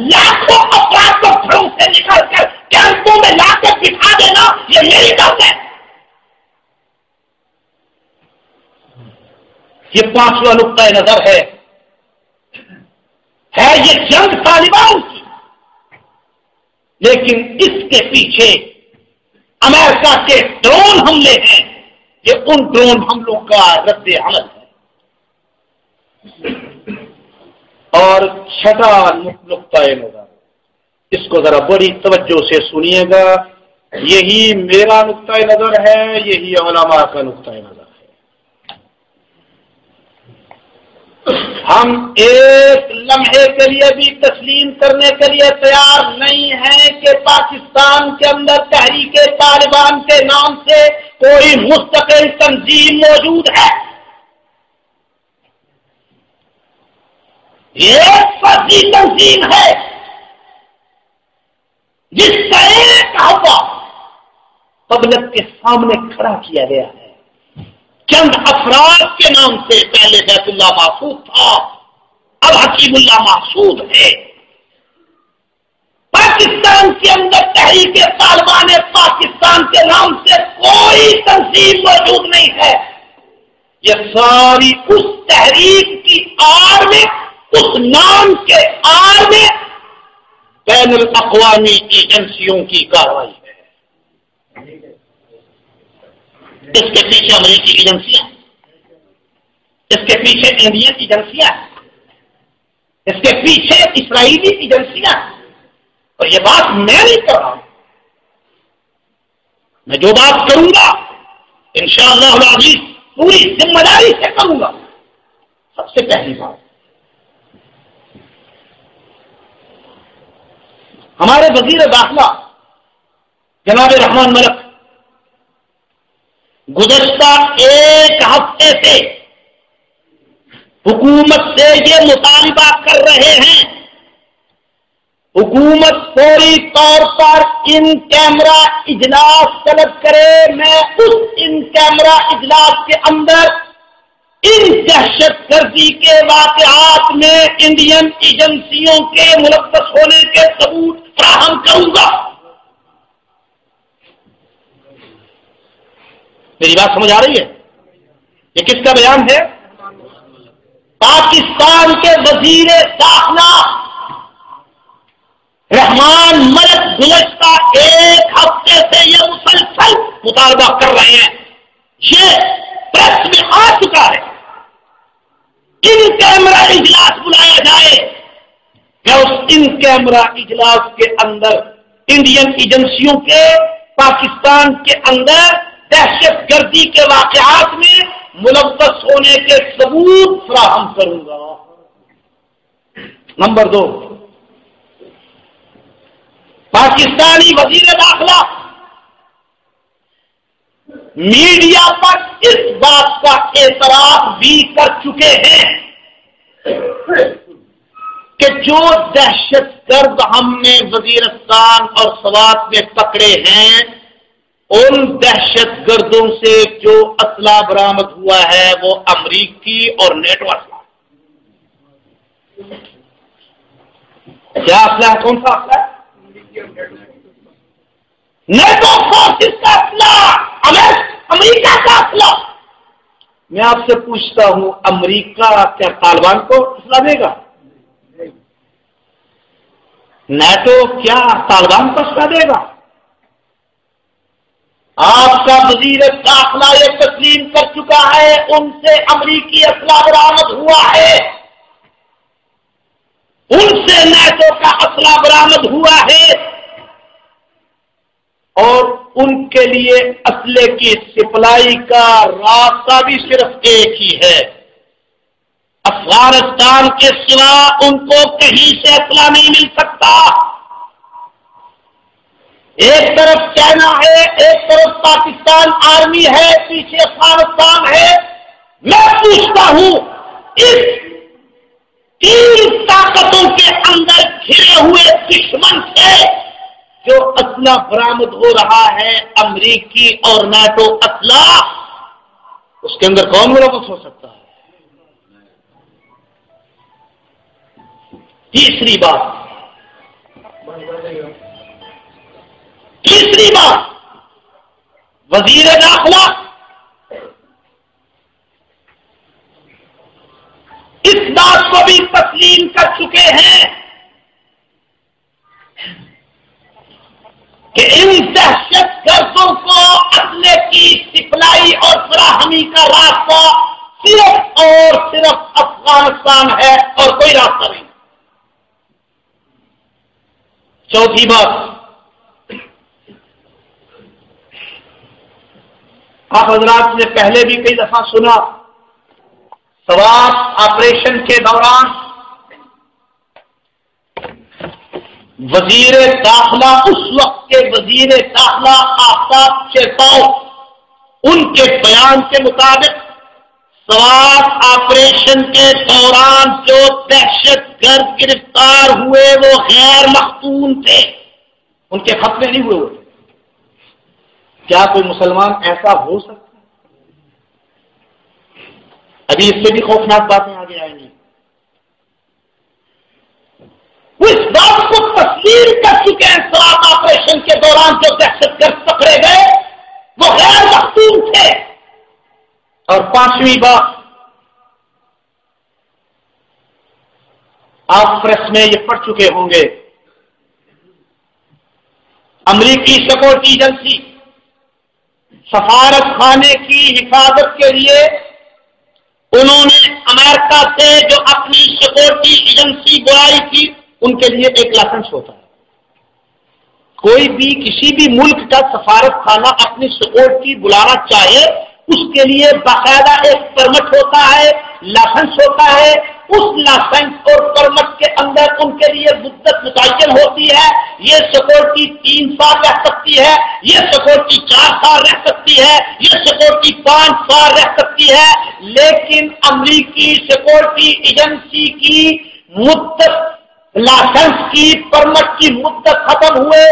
Speaker 2: لاکھوں افراد کو گھروں سے نکال کر کیمپوں میں لا کے بٹھا دینا یہ میری بات ہے۔ یہ پانچواں نقطۂ نظر ہے یہ جنگ طالبان کی، لیکن اس کے پیچھے امریکہ کے ڈرون حملے ہیں، یہ ان ڈرون حملوں کا رد عمل ہے۔ اور چھٹا نقطۂ نظر، اس کو ذرا بڑی توجہ سے سنیے گا، یہی میرا نقطۂ نظر ہے، یہی علماء کا نقطۂ نظر ہے۔ ہم ایک لمحے کے لیے بھی تسلیم کرنے کے لیے تیار نہیں ہیں کہ پاکستان کے اندر تحریک طالبان کے نام سے کوئی مستقل تنظیم موجود ہے۔ یہ ایک فرضی تنظیم ہے جس کا ایک ہوا پبلک کے سامنے کھڑا کیا گیا ہے، چند افراد کے نام سے، پہلے بیت اللہ محفوظ تھا، اب حکیم اللہ محسود ہے۔ پاکستان کے اندر تحریک طالبان پاکستان کے نام سے کوئی تنظیم موجود نہیں ہے، یہ ساری اس تحریک کی آڑ میں، اس نام کے آڑ میں بین الاقوامی ایجنسیوں کی کارروائی ہے۔ اس کے پیچھے امریکی ایجنسیاں، اس کے پیچھے انڈین ایجنسیاں، اس کے پیچھے اسرائیلی ایجنسیاں، اور یہ بات میں نہیں کر رہا ہوں، میں جو بات کروں گا انشاءاللہ العزیز پوری ذمہ داری سے کروں گا۔ سب سے پہلی بات، ہمارے وزیر داخلہ جناب رحمان ملک گزشتہ ایک ہفتے سے حکومت سے یہ مطالبہ کر رہے ہیں، حکومت فوری طور پر ان کیمرہ اجلاس طلب کرے۔ میں اس ان کیمرہ اجلاس کے اندر ان دہشت گردی کے واقعات میں انڈین ایجنسیوں کے ملوث ہونے کے ثبوت فراہم کروں گا۔ میری بات سمجھ آ رہی ہے؟ یہ کس کا بیان ہے؟ پاکستان کے وزیر داخلہ رحمان ملک گزشتہ ایک ہفتے سے یہ مسلسل مطالبہ کر رہے ہیں، یہ پریس میں آ چکا ہے، ان کیمرہ اجلاس بلایا جائے کہ اس ان کیمرہ اجلاس کے اندر انڈین ایجنسیوں کے پاکستان کے اندر دہشت گردی کے واقعات میں ملوث ہونے کے ثبوت فراہم کروں گا۔ نمبر 2، پاکستانی وزیر داخلہ میڈیا پر اس بات کا اعتراف بھی کر چکے ہیں کہ جو دہشت گرد ہم نے وزیرستان اور سوات میں پکڑے ہیں، ان دہشت گردوں سے جو اسلحہ برآمد ہوا ہے وہ امریکی اور نیٹو اسلحہ۔ کیا اسلحہ؟ کون سا اسلحہ؟ نیٹو فورسز کا اسلحہ، امریکہ کا اسلحہ۔ میں آپ سے پوچھتا ہوں، امریکہ کیا طالبان کو اسلحہ دے گا؟ نیٹو کیا طالبان کو اسلحہ دے گا؟ آپ کا وزیر داخلہ یہ تسلیم کر چکا ہے ان سے امریکی اسلحہ برآمد ہوا ہے، ان سے نیٹو کا اسلحہ برآمد ہوا ہے، اور ان کے لیے اسلحے کی سپلائی کا راستہ بھی صرف ایک ہی ہے، افغانستان کے سوا ان کو کہیں سے اسلحہ نہیں مل سکتا۔ ایک طرف چائنا ہے، ایک طرف پاکستان آرمی ہے، پیچھے افغانستان ہے۔ میں پوچھتا ہوں، اس تین طاقتوں کے اندر گھرے ہوئے دشمن سے جو اسلحہ برآمد ہو رہا ہے، امریکی اور نیٹو اسلحہ، اس کے اندر کون ملوث ہو سکتا ہے؟ تیسری بات، وزیر داخلہ اس بات کو بھی تسلیم کر چکے ہیں کہ ان دہشت گردوں کو اسلحے کی سپلائی اور فراہمی کا راستہ صرف اور صرف افغانستان ہے اور کوئی راستہ نہیں. چوتھی بات، آپ حضرات نے پہلے بھی کئی دفعہ سنا، سوات آپریشن کے دوران وزیر داخلہ، اس وقت کے وزیر داخلہ آفتاب چیتاؤ، ان کے بیان کے مطابق سوات آپریشن کے دوران جو دہشت گرد گرفتار ہوئے وہ غیر مختون تھے، ان کے ختمے نہیں ہوئے. کیا کوئی مسلمان ایسا ہو سکتا ہے؟ ابھی اس سے بھی خوفناک باتیں آگے آئیں گی. وہ اس بات کو تسلیم کر چکے ہیں سوات آپریشن کے دوران جو دہشت گرد پکڑے گئے وہ غیر مختون تھے. اور پانچویں بات، آپ پریس میں یہ پڑھ چکے ہوں گے، امریکی سیکورٹی ایجنسی سفارت خانے کی حفاظت کے لیے انہوں نے امریکہ سے جو اپنی سیکورٹی ایجنسی بلائی تھی، ان کے لیے ایک لائسنس ہوتا ہے. کوئی بھی کسی بھی ملک کا سفارت خانہ اپنی سیکورٹی بلانا چاہے، اس کے لیے باقاعدہ ایک پرمٹ ہوتا ہے، لائسنس ہوتا ہے. اس لائسنس اور پرمٹ کے اندر ان کے لیے مدت متعین ہوتی ہے. یہ سیکورٹی 3 سال رہ سکتی ہے، یہ سیکورٹی 4 سال رہ سکتی ہے، یہ سیکورٹی 5 سال رہ سکتی ہے. لیکن امریکی سیکورٹی ایجنسی کی مدت، لائسنس کی، پرمٹ کی مدت ختم ہوئے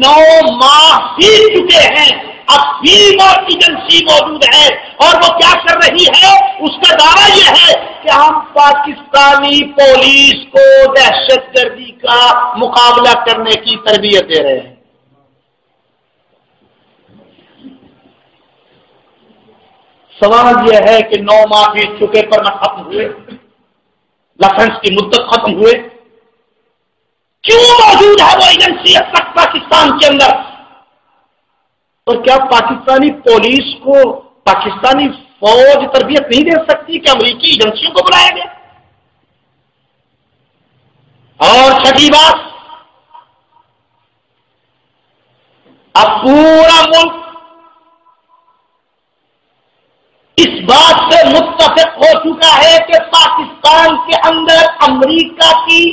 Speaker 2: 9 ماہ بیت چکے ہیں. اب بھی وہ ایجنسی موجود ہے اور وہ کیا کر رہی ہے؟ اس کا دعویٰ یہ ہے کہ ہم پاکستانی پولیس کو دہشت گردی کا مقابلہ کرنے کی تربیت دے رہے ہیں. سوال یہ ہے کہ 9 ماہ بیت چکے، پرمٹ ختم ہوئے، لائسنس کی مدت ختم ہوئے، کیوں موجود ہے وہ ایجنسی اب تک پاکستان کے اندر؟ اور کیا پاکستانی پولیس کو پاکستانی فوج تربیت نہیں دے سکتی کہ امریکی ایجنسیوں کو بلایا گیا؟ اور چھٹی بات، اب پورا ملک اس بات سے متفق ہو چکا ہے کہ پاکستان کے اندر امریکہ کی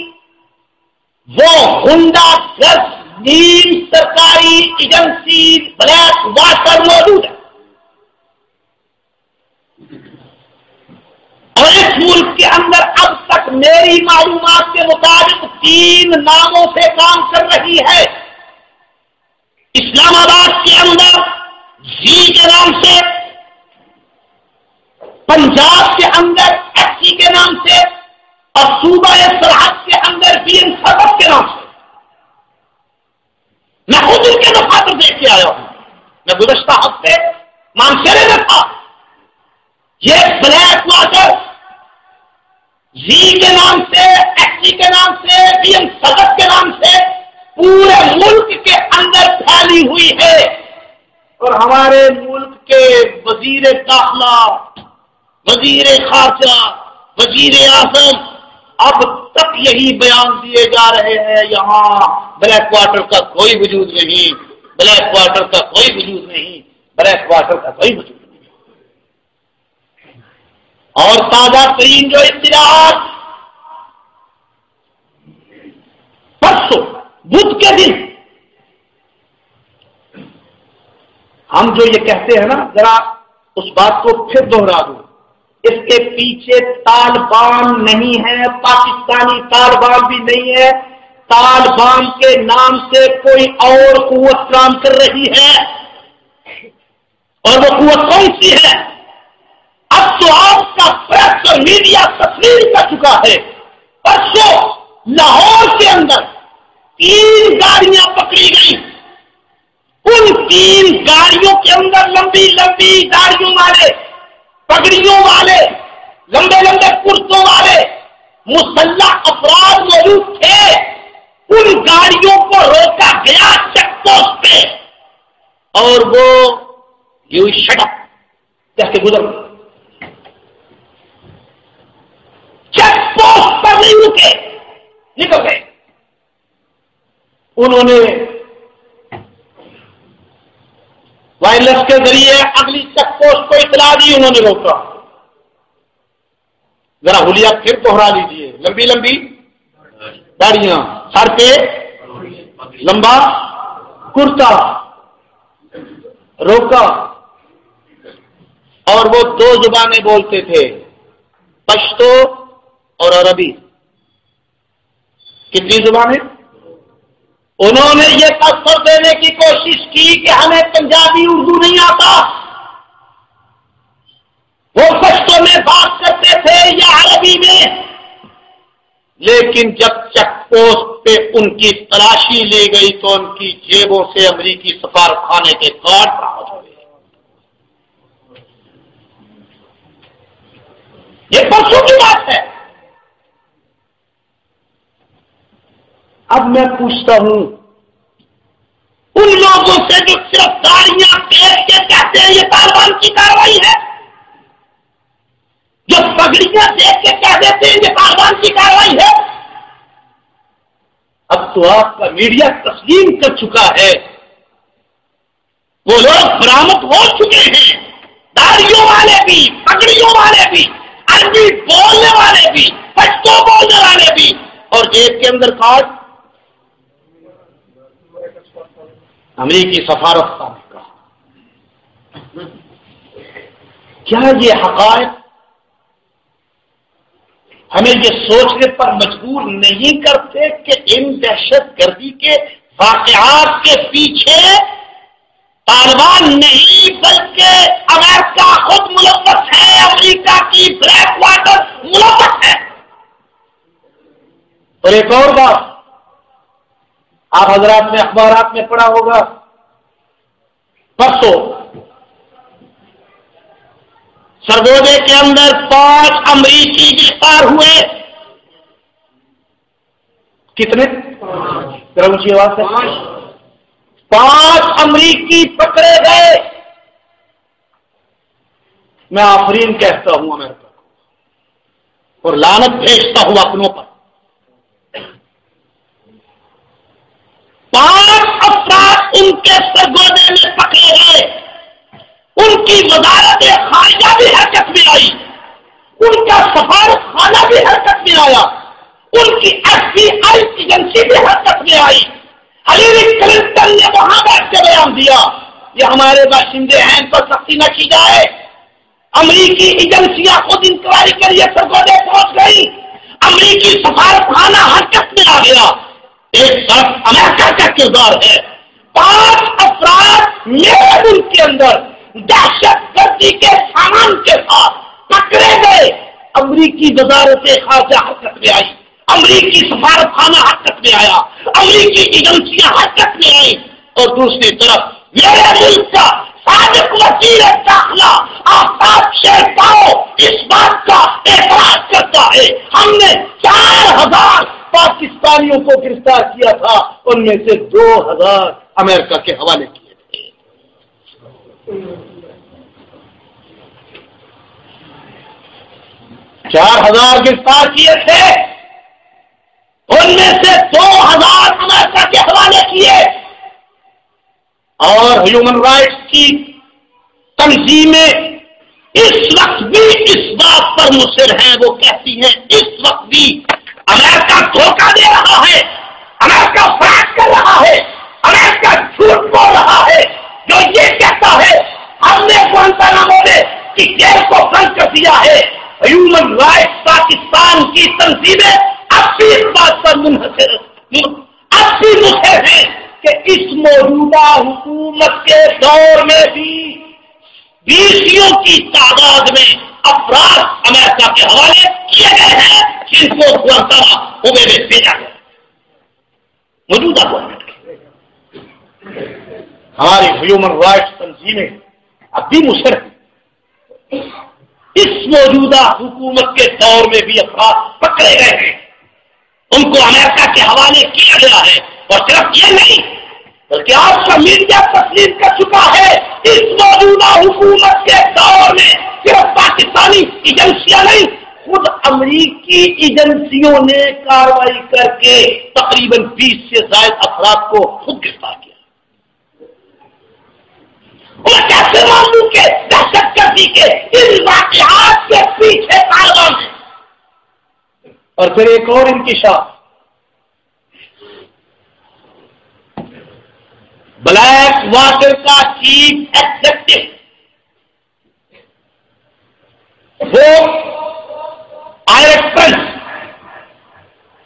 Speaker 2: وہ غنڈہ گرد نیم سرکاری ایجنسی بلیک واٹر موجود ہے. اور اس ملک کے اندر اب تک میری معلومات کے مطابق 3 ناموں سے کام کر رہی ہے. اسلام آباد کے اندر زی کے نام سے، پنجاب کے اندر ایس سی کے نام سے، اور صوبہ سرحد کے اندر بی این صدف کے نام سے. میں خود ان کے دفاتر دیکھ کے آیا ہوں. میں گزشتہ ہفتے مانسیرے میں تھا. یہ بلیک واٹر زی کے نام سے، ایس سی کے نام سے، بی این صدف کے نام سے پورے ملک کے اندر پھیلی ہوئی ہے. اور ہمارے ملک کے وزیر داخلہ، وزیر خارجہ، وزیر اعظم اب تک یہی بیان دیے جا رہے ہیں یہاں بلیک واٹر کا کوئی وجود نہیں، بلیک واٹر کا کوئی وجود نہیں، بلیک واٹر کا کوئی وجود نہیں. اور تازہ ترین جو اطلاعات پرسوں بدھ کے دن، ہم جو یہ کہتے ہیں نا، ذرا اس بات کو پھر دوہرا دوں، اس کے پیچھے طالبان نہیں ہے، پاکستانی طالبان بھی نہیں ہے. طالبان کے نام سے کوئی اور قوت کام کر رہی ہے، اور وہ قوت کون سی ہے؟ اب تو آپ کا پریس اور میڈیا تسلیم کر چکا ہے. پرسوں لاہور کے اندر 3 گاڑیاں پکڑی گئی. ان 3 گاڑیوں کے اندر لمبی لمبی گاڑیوں والے، پگڑیوں والے، لمبے لمبے کرتوں والے، مسلح افراد موجود تھے، ان گاڑیوں کو روکا گیا چیک پوسٹ پہ اور وہ یو شٹ اپ کہہ کے گزر گئے، چیک پوسٹ پر نہیں رکے، نکل گئے۔ انہوں نے وائرلیس کے ذریعے اگلی چیک پوسٹ کو اطلاع دی، انہوں نے روکا۔ ذرا حلیہ پھر دوہرا لیجیے، لمبی لمبی داڑیاں، سر پہ لمبا کرتا، روکا۔ اور وہ دو زبانیں بولتے تھے، پشتو اور عربی۔ کتنی زبانیں؟ انہوں نے یہ تصور دینے کی کوشش کی کہ ہمیں پنجابی اردو نہیں آتا، وہ پشتو میں بات کرتے تھے یا عربی میں، لیکن جب چیک پوسٹ پہ ان کی تلاشی لی گئی تو ان کی جیبوں سے امریکی سفارت خانے کے کارڈ برآمد ہو گئے۔ یہ پرسوں کی بات ہے۔ اب میں پوچھتا ہوں ان لوگوں سے جو صرف گاڑیاں دیکھ کے کہتے ہیں یہ طالبان کی کارروائی ہے، جو پگڑیاں دیکھ کے کہہ دیتے ہیں یہ طالبان کی کارروائی ہے، اب تو آپ کا میڈیا تسلیم کر چکا ہے، وہ لوگ برآمد ہو چکے ہیں، داڑھیوں والے بھی، پگڑیوں والے بھی، عربی بولنے والے بھی، پشتو بولنے والے بھی، اور جیب کے اندر کارڈ امریکی سفارت خانے کا۔ کیا یہ حقائق ہمیں یہ سوچنے پر مجبور نہیں کرتے کہ ان دہشت گردی کے واقعات کے پیچھے طالبان نہیں بلکہ امریکہ خود ملوث ہے، امریکہ کی بلیک واٹر ملوث ہے؟ اور ایک اور بات آپ حضرات نے اخبارات میں پڑھا ہوگا، پرسوں سرگودے کے اندر 5 امریکی گرفتار ہوئے۔ کتنے؟ ذرا اونچی آواز سے، 5 امریکی پکڑے گئے۔ میں آفرین کہتا ہوں امریکہ کو اور لعنت بھیجتا ہوں اپنوں پر۔ 5 افراد ان کے سرگودے میں پکڑے گئے، ان کی وزارت خارجہ بھی حرکت میں آئی، ان کا سفارت خانہ بھی حرکت میں آیا، ان کی FBI ایجنسی بھی حرکت میں آئی۔ ہلیری کلنٹن نے وہاں بیٹھ کے بیان دیا یہ ہمارے باشندے ہیں، ان پر سختی نہ کی جائے۔ امریکی ایجنسیاں خود انکوائری کریے سرگودے پہنچ گئی، امریکی سفارت خانہ حرکت میں آ گیا۔ ایک طرف امریکہ کا کردار ہے، 5 افراد میرے ملک کے اندر دہشت گردی کے سامان کے ساتھ پکڑے گئے، امریکی وزارت خارجہ حرکت میں آئی، امریکی سفارت خانہ حرکت میں آیا، امریکی ایجنسیاں حرکت میں آئی، اور دوسری طرف میرے ملک کا سابق وزیر داخلہ آفتاب شیرپاؤ اس بات کا اعتراض کرتا ہے ہم نے 4000 پاکستانیوں کو گرفتار کیا تھا، ان میں سے 2000 امریکہ کے حوالے کیے تھے۔ 4000 گرفتار کیے تھے، ان میں سے 2000 امریکہ کے حوالے کیے، اور ہیومن رائٹس کی تنظیمیں اس وقت بھی اس بات پر مصر ہیں، وہ کہتی ہیں اس وقت بھی امریکہ دھوکہ دے رہا ہے، امریکہ فراڈ کر رہا ہے، امریکہ جھوٹ بول رہا ہے، جو یہ کہتا ہے ہم نے گوانتانامو کی جیل کو بند کر دیا ہے۔ ہیومن رائٹس پاکستان کی تنظیمیں اب بھی اس بات پر منحصر ہیں کہ اس موجودہ حکومت کے دور میں بھی 20 کی تعداد میں افراد امریکہ کے حوالے کیے گئے ہیں جن کو گوانتانامو میں بھیجا گیا موجودہ گورنمنٹ کی۔ ہماری ہیومن رائٹس تنظیمیں اب بھی مصر ہیں اس موجودہ حکومت کے دور میں بھی افراد پکڑے گئے ہیں، ان کو امریکہ کے حوالے کیا گیا ہے، اور صرف یہ نہیں بلکہ آپ کا میڈیا تسلیم کر چکا ہے اس موجودہ حکومت کے دور میں صرف پاکستانی ایجنسیاں نہیں، خود امریکی ایجنسیوں نے کارروائی کر کے تقریباً 20 سے زائد افراد کو خود گرفتار کیا۔ اور کیسے معلوم کہ دہشت گردی کے ان واقعات کے پیچھے طالبان ہے۔
Speaker 1: اور پھر ایک اور انکشاف،
Speaker 2: بلیک واٹر کا چیف ایگزیکٹو وہ آئرس،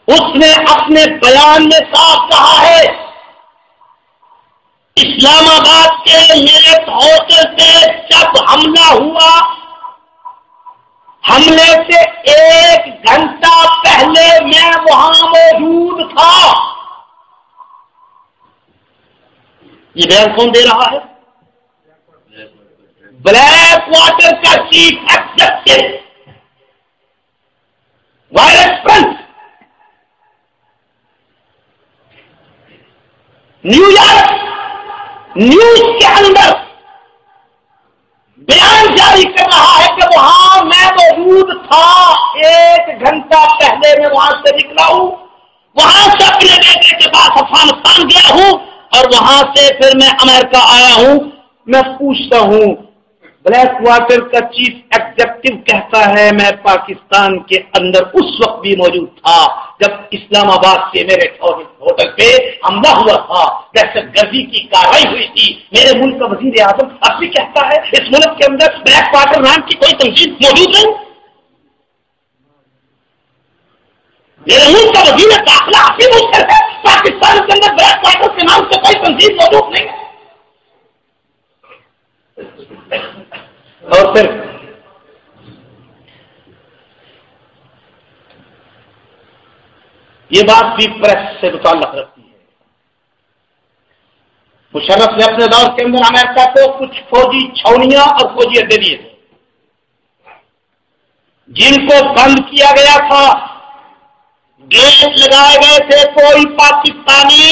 Speaker 2: اس نے اپنے بیان میں صاف کہا ہے اسلام آباد کے میرٹ ہوٹل سے جب حملہ ہوا، حملے سے 1 گھنٹہ پہلے میں وہاں موجود تھا۔ یہ بیان کون دے رہا ہے؟ بلیک واٹر کا chief executive virus prince new York news کے اندر بیان جاری کر رہا ہے کہ وہاں میں موجود تھا، 1 گھنٹہ پہلے میں وہاں سے نکلا ہوں، وہاں سے اپنے بیٹے کے پاس افغانستان گیا ہوں، اور وہاں سے پھر میں امریکہ آیا ہوں۔ میں پوچھتا ہوں، بلیک واٹر کا چیف ایگزیکٹو کہتا ہے میں پاکستان کے اندر اس وقت بھی موجود تھا جب اسلام آباد سے میرے ہوٹل پہ حملہ ہوا تھا، دہشت گردی کی کارروائی ہوئی تھی، میرے ملک کا وزیر اعظم اب بھی کہتا ہے اس ملک کے اندر بلیک واٹر نام کی کوئی تنظیم موجود نہیں، میرے ملک کا وزیر داخلہ اپنی ملک ہے، پاکستان کے اندر بلیک واٹر کے نام سے کوئی تنظیم موجود نہیں ہے۔
Speaker 1: اور پھر
Speaker 2: یہ بات بھی پریس سے متعلق رکھتی ہے۔ مشرف نے اپنے دور کے اندر امریکہ کو کچھ فوجی چھاؤنیاں اور فوجی اڈے دیے تھے جن کو بند کیا گیا تھا، گیٹ لگائے گئے تھے، کوئی پاکستانی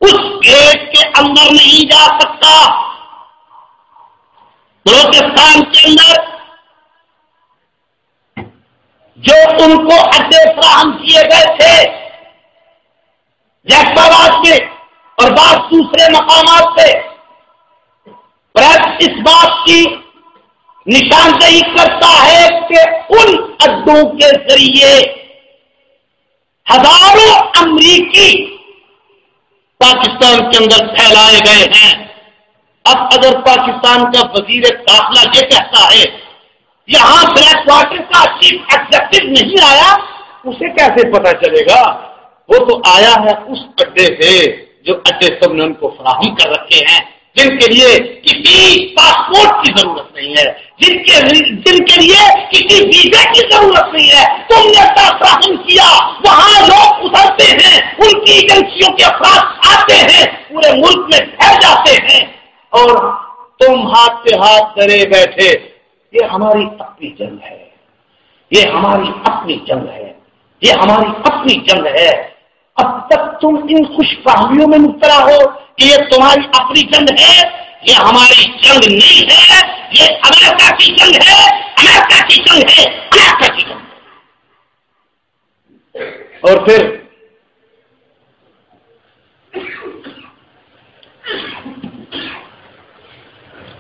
Speaker 2: اس گیٹ کے اندر نہیں جا سکتا۔ بلوچستان کے اندر جو ان کو اڈے فراہم کیے گئے تھے جیسلمیر کے اور بعض دوسرے مقامات سے، پریس اس بات کی نشاندہی کرتا ہے کہ ان اڈوں کے ذریعے ہزاروں امریکی پاکستان کے اندر پھیلائے گئے ہیں۔ اب اگر پاکستان کا وزیر داخلہ یہ کہتا ہے یہاں بلیک واٹر کا چیف ایگزیکٹو نہیں آیا، اسے کیسے پتا چلے گا؟ وہ تو آیا ہے اس اڈے سے جو اڈے سب نے ان کو فراہم کر رکھے ہیں، جن کے لیے کسی پاسپورٹ کی ضرورت نہیں ہے، جن کے لیے کسی ویزے کی ضرورت نہیں ہے۔ تم نے فراہم کیا، وہاں لوگ اترتے ہیں، ان کی ایجنسیوں کے افراد آتے ہیں، پورے ملک میں پھیل جاتے ہیں، اور تم ہاتھ پہ ہاتھ دھرے بیٹھے۔ یہ ہماری اپنی جنگ ہے، یہ ہماری اپنی جنگ ہے، یہ ہماری اپنی جنگ ہے۔ اب تک تم ان خوش فہمیوں میں مبتلا ہو کہ یہ تمہاری اپنی جنگ ہے، یہ ہماری جنگ نہیں ہے، یہ امریکہ کی جنگ ہے، امریکہ کی جنگ ہے، امریکہ کی جنگ ہے۔
Speaker 1: اور پھر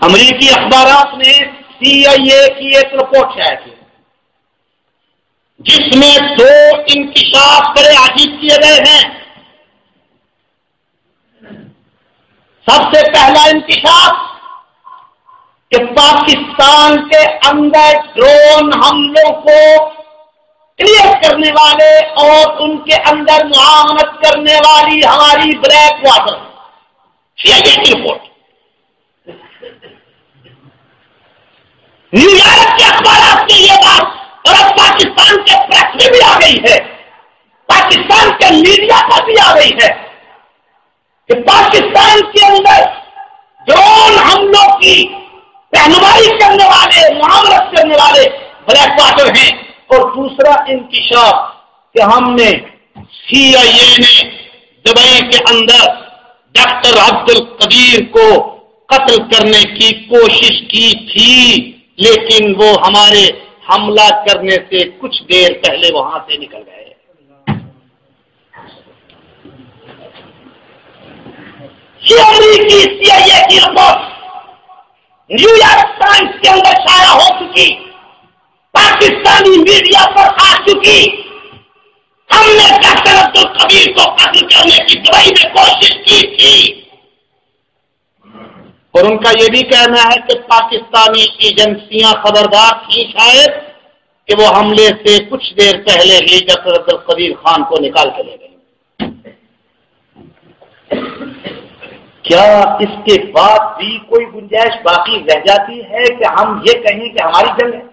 Speaker 2: امریکی اخبارات نے CIA کی ایک رپورٹ شائع کی جس میں 2 انکشاف بڑے عجیب کیے گئے ہیں۔ سب سے پہلا انکشاف کہ پاکستان کے اندر ڈرون حملوں کو کلیئر کرنے والے اور ان کے اندر معاونت کرنے والی ہماری بلیک واٹر CIA کی رپورٹ، نیو یارک کے اخبارات میں یہ بات اور اب پاکستان کے پریس میں بھی آ گئی ہے، پاکستان کے میڈیا پر بھی آ گئی ہے کہ پاکستان کے اندر ڈرون حملوں کی رہنمائی کرنے والے، معاونت کرنے والے بلیک واٹر ہیں. اور دوسرا انکشاف کہ ہم نے CIA نے دبئی کے اندر ڈاکٹر عبد القدیر کو قتل کرنے کی کوشش کی تھی، لیکن وہ ہمارے حملہ کرنے سے کچھ دیر پہلے وہاں سے نکل گئے. یہ امریکی CIA کی رپورٹ نیو یارک ٹائمز کے اندر شائع ہو چکی، پاکستانی میڈیا پر آ چکی. ہم نے ڈاکٹر عبد القدیر کو قتل کرنے کی دبئی میں کوشش کی تھی. اور ان کا یہ بھی کہنا ہے کہ پاکستانی ایجنسیاں خبردار تھیں شاید کہ وہ حملے سے کچھ دیر پہلے ہی ڈاکٹر عبد القدیر خان کو نکال کے لے گئے. کیا اس کے بعد بھی کوئی گنجائش باقی رہ جاتی ہے کہ ہم یہ کہیں کہ ہماری جنگ ہے؟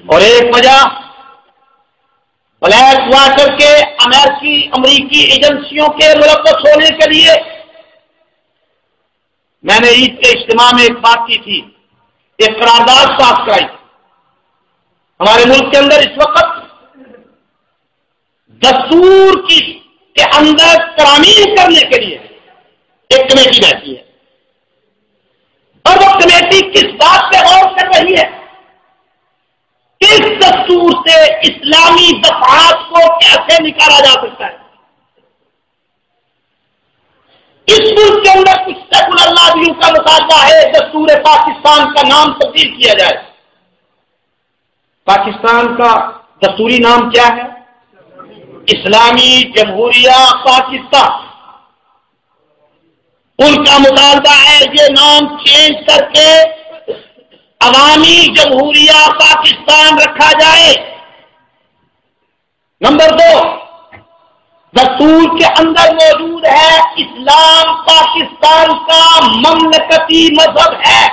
Speaker 2: اور ایک وجہ بلیک واٹر کے امریکی ایجنسیوں کے ملوث ہونے کے لیے، میں نے عید کے اجتماع میں ایک بات کی تھی، ایک قرارداد پاس کرائی. ہمارے ملک کے اندر اس وقت دستور کے اندر ترامیم کرنے کے لیے ایک کمیٹی بیٹھی ہے، اور وہ کمیٹی کس بات پہ غور کر رہی ہے؟ اس دستور سے اسلامی دفعات کو کیسے نکالا جا سکتا ہے. اس ملک کے اندر کچھ سیکولر ناظرین کا مطالبہ ہے دستور پاکستان کا نام تبدیل کیا جائے. پاکستان کا دستوری نام کیا ہے؟ اسلامی جمہوریہ پاکستان. ان کا مطالبہ ہے یہ نام چینج کر کے عوامی جمہوریہ پاکستان رکھا جائے. نمبر 2، دستور کے اندر موجود ہے اسلام پاکستان کا مملکتی مذہب ہے.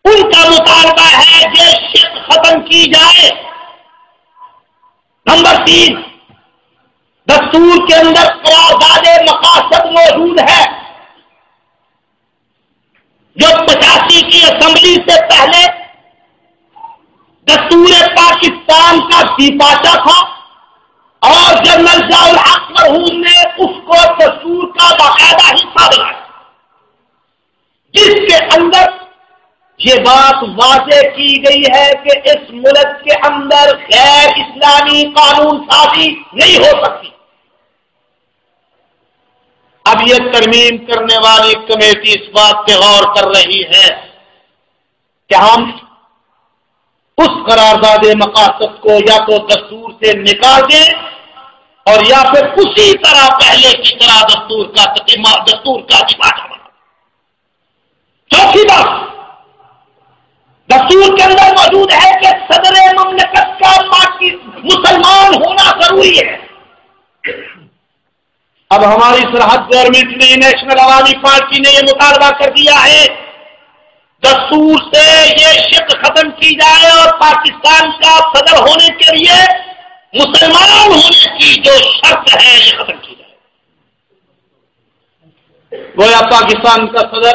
Speaker 2: ان کا مطالبہ ہے یہ شرک ختم کی جائے. نمبر 3، دستور کے اندر قرارداد مقاصد موجود ہے جو 85 کی اسمبلی سے پہلے دستور پاکستان کا دیپاچہ تھا، اور جنرل ضیاء الحق مرحوم نے اس کو دستور کا باقاعدہ حصہ بنایا، جس کے اندر یہ بات واضح کی گئی ہے کہ اس ملک کے اندر غیر اسلامی قانون سازی نہیں ہو سکتی. اب یہ ترمیم کرنے والی کمیٹی اس بات پہ غور کر رہی ہے کہ ہم اس قرارداد مقاصد کو یا تو دستور سے نکال دیں اور یا پھر اسی طرح پہلے کی طرح دستور کا دیپاچہ بنا. چوتھی بات، دستور کے اندر موجود ہے کہ صدر مملکت کا مسلمان ہونا ضروری ہے. اب ہماری سرحد گورنمنٹ نے، نیشنل عوامی پارٹی نے یہ مطالبہ کر دیا ہے دستور سے یہ شرک ختم کی جائے اور پاکستان کا صدر ہونے کے لیے مسلمان ہونے کی جو شرط ہے یہ ختم کی جائے. گویا پاکستان کا صدر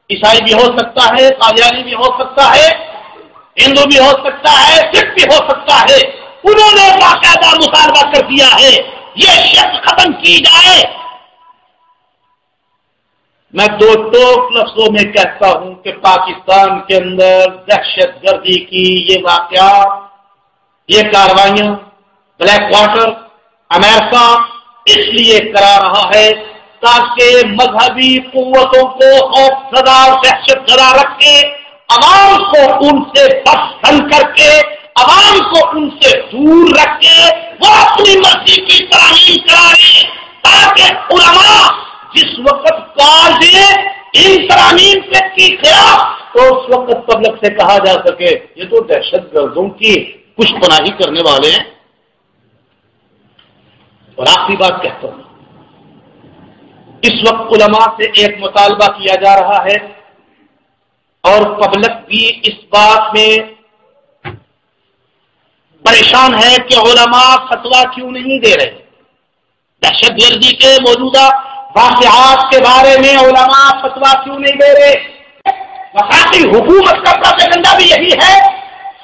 Speaker 2: عیسائی بھی ہو سکتا ہے، قادیانی بھی ہو سکتا ہے، ہندو بھی ہو سکتا ہے، سکھ بھی ہو سکتا ہے. انہوں نے باقاعدہ مطالبہ کر دیا ہے یہ شرط ختم کی جائے. میں دو ٹوک لفظوں میں کہتا ہوں کہ پاکستان کے اندر دہشت گردی کی یہ واقعات، یہ کاروائیاں بلیک واٹر امریکہ اس لیے کرا رہا ہے تاکہ مذہبی قوتوں کو خوف زدہ اور دہشت زدہ رکھ کے عوام کو ان سے بخشن کر کے عوام کو ان سے دور رکھ کے وہ اپنی مرضی کی ترامیم کرا لیں، تاکہ علماء جس وقت کال دیں ان ترامیم کے خلاف تو اس وقت پبلک سے کہا جا سکے یہ تو دہشت گردوں کی کچھ پناہی کرنے والے ہیں. اور آخری بات کہتا ہوں، اس وقت علماء سے ایک مطالبہ کیا جا رہا ہے اور پبلک بھی اس بات میں پریشان ہے کہ علماء فتویٰ کیوں نہیں دے رہے. دہشت گردی کے موجودہ واقعات کے بارے میں علماء فتوا کیوں نہیں دے رہے؟ وفاقی حکومت کا پروپیگنڈا بھی یہی ہے،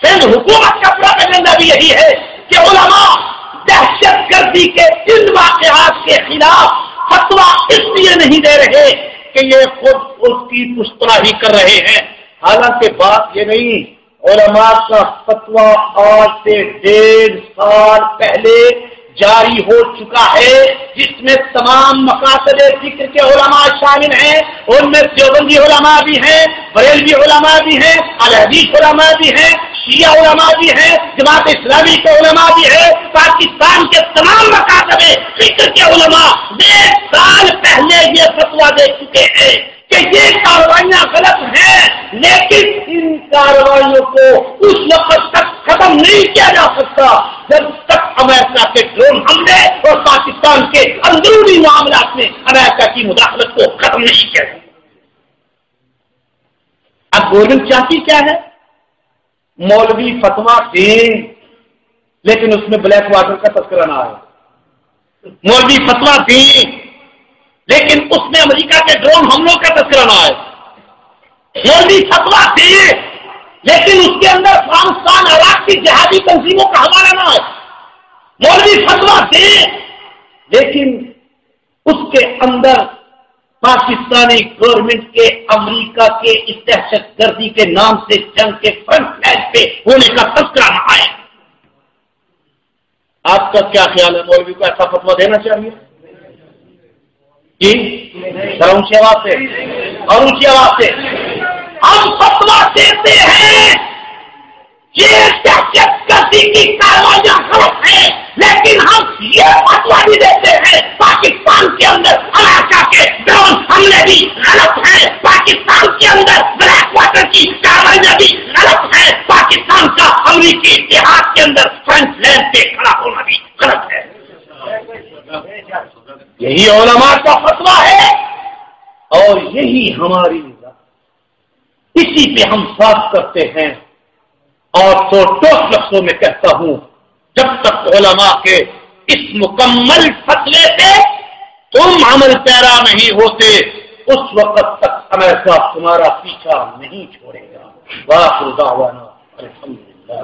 Speaker 2: سندھ حکومت کا پروپیگنڈا بھی یہی ہے کہ علماء دہشت گردی کے ان واقعات کے خلاف فتوا اس لیے نہیں دے رہے کہ یہ خود اس کی پشتراہی کر رہے ہیں. حالانکہ بات یہ نہیں، علماء کا فتوا آج سے 1.5 سال پہلے جاری ہو چکا ہے، جس میں تمام مقاصد ذکر کے علماء شامل ہیں. ان میں دیوبندی علماء بھی ہیں، بریلوی علماء بھی ہیں، اہل حدیث علماء بھی ہیں، شیعہ علماء بھی ہیں، جماعت اسلامی کے علماء بھی ہیں، پاکستان کے تمام مقاصد ذکر کے علماء 1.5 سال پہلے یہ فتوا دے چکے ہیں کہ یہ کاروائیاں غلط ہیں، لیکن ان کاروائیوں کو اس وقت تک ختم نہیں کیا جا سکتا جب تک امریکہ کے ڈرون حملے اور پاکستان کے اندرونی معاملات میں امریکہ کی مداخلت کو ختم نہیں کیا جائے. اب گورنمنٹ چاہتی کیا ہے؟ مولوی فتوا دیں لیکن اس میں بلیک واٹر کا تذکرہ نہ آئے، مولوی فتوا دیں لیکن اس میں امریکہ کے ڈرون حملوں کا تذکرہ نہ آئے، مولوی فتوا دیں لیکن اس کے اندر افغانستان عراق کی جہادی تنظیموں کا حوالہ نہ آئے، مولوی فتوا دیں لیکن اس کے اندر پاکستانی گورنمنٹ کے امریکہ کے اس دہشت گردی کے نام سے جنگ کے فرنٹ لائن پہ ہونے کا تذکرہ نہ آئے. آپ کا کیا خیال ہے؟ مولوی کو ایسا فتوا دینا چاہیے؟ جی ذرا اونچی آواز سے اور اونچی آواز سے. ہم فتوا دیتے ہیں یہ دہشت گردی کی کاروائیاں غلط ہیں، لیکن ہم یہ فتوا بھی دیتے ہیں پاکستان کے اندر امریکہ کے ڈرون حملے بھی غلط ہیں، پاکستان کے اندر بلیک واٹر کی کاروائیاں بھی غلط ہیں، پاکستان کا امریکی اتحاد کے اندر فرنٹ لائن پہ کھڑا ہونا بھی غلط ہے. یہی علماء کا فتوا ہے اور یہی ہماری نظام، اسی پہ ہم صاف کرتے ہیں. اور تو ٹوک لفظوں میں کہتا ہوں، جب تک علماء کے اس مکمل فتوے سے تم عمل پیرا نہیں ہوتے اس وقت تک امریکہ تمہارا پیچھا نہیں چھوڑے گا. وآخر دعوانا الحمدللہ.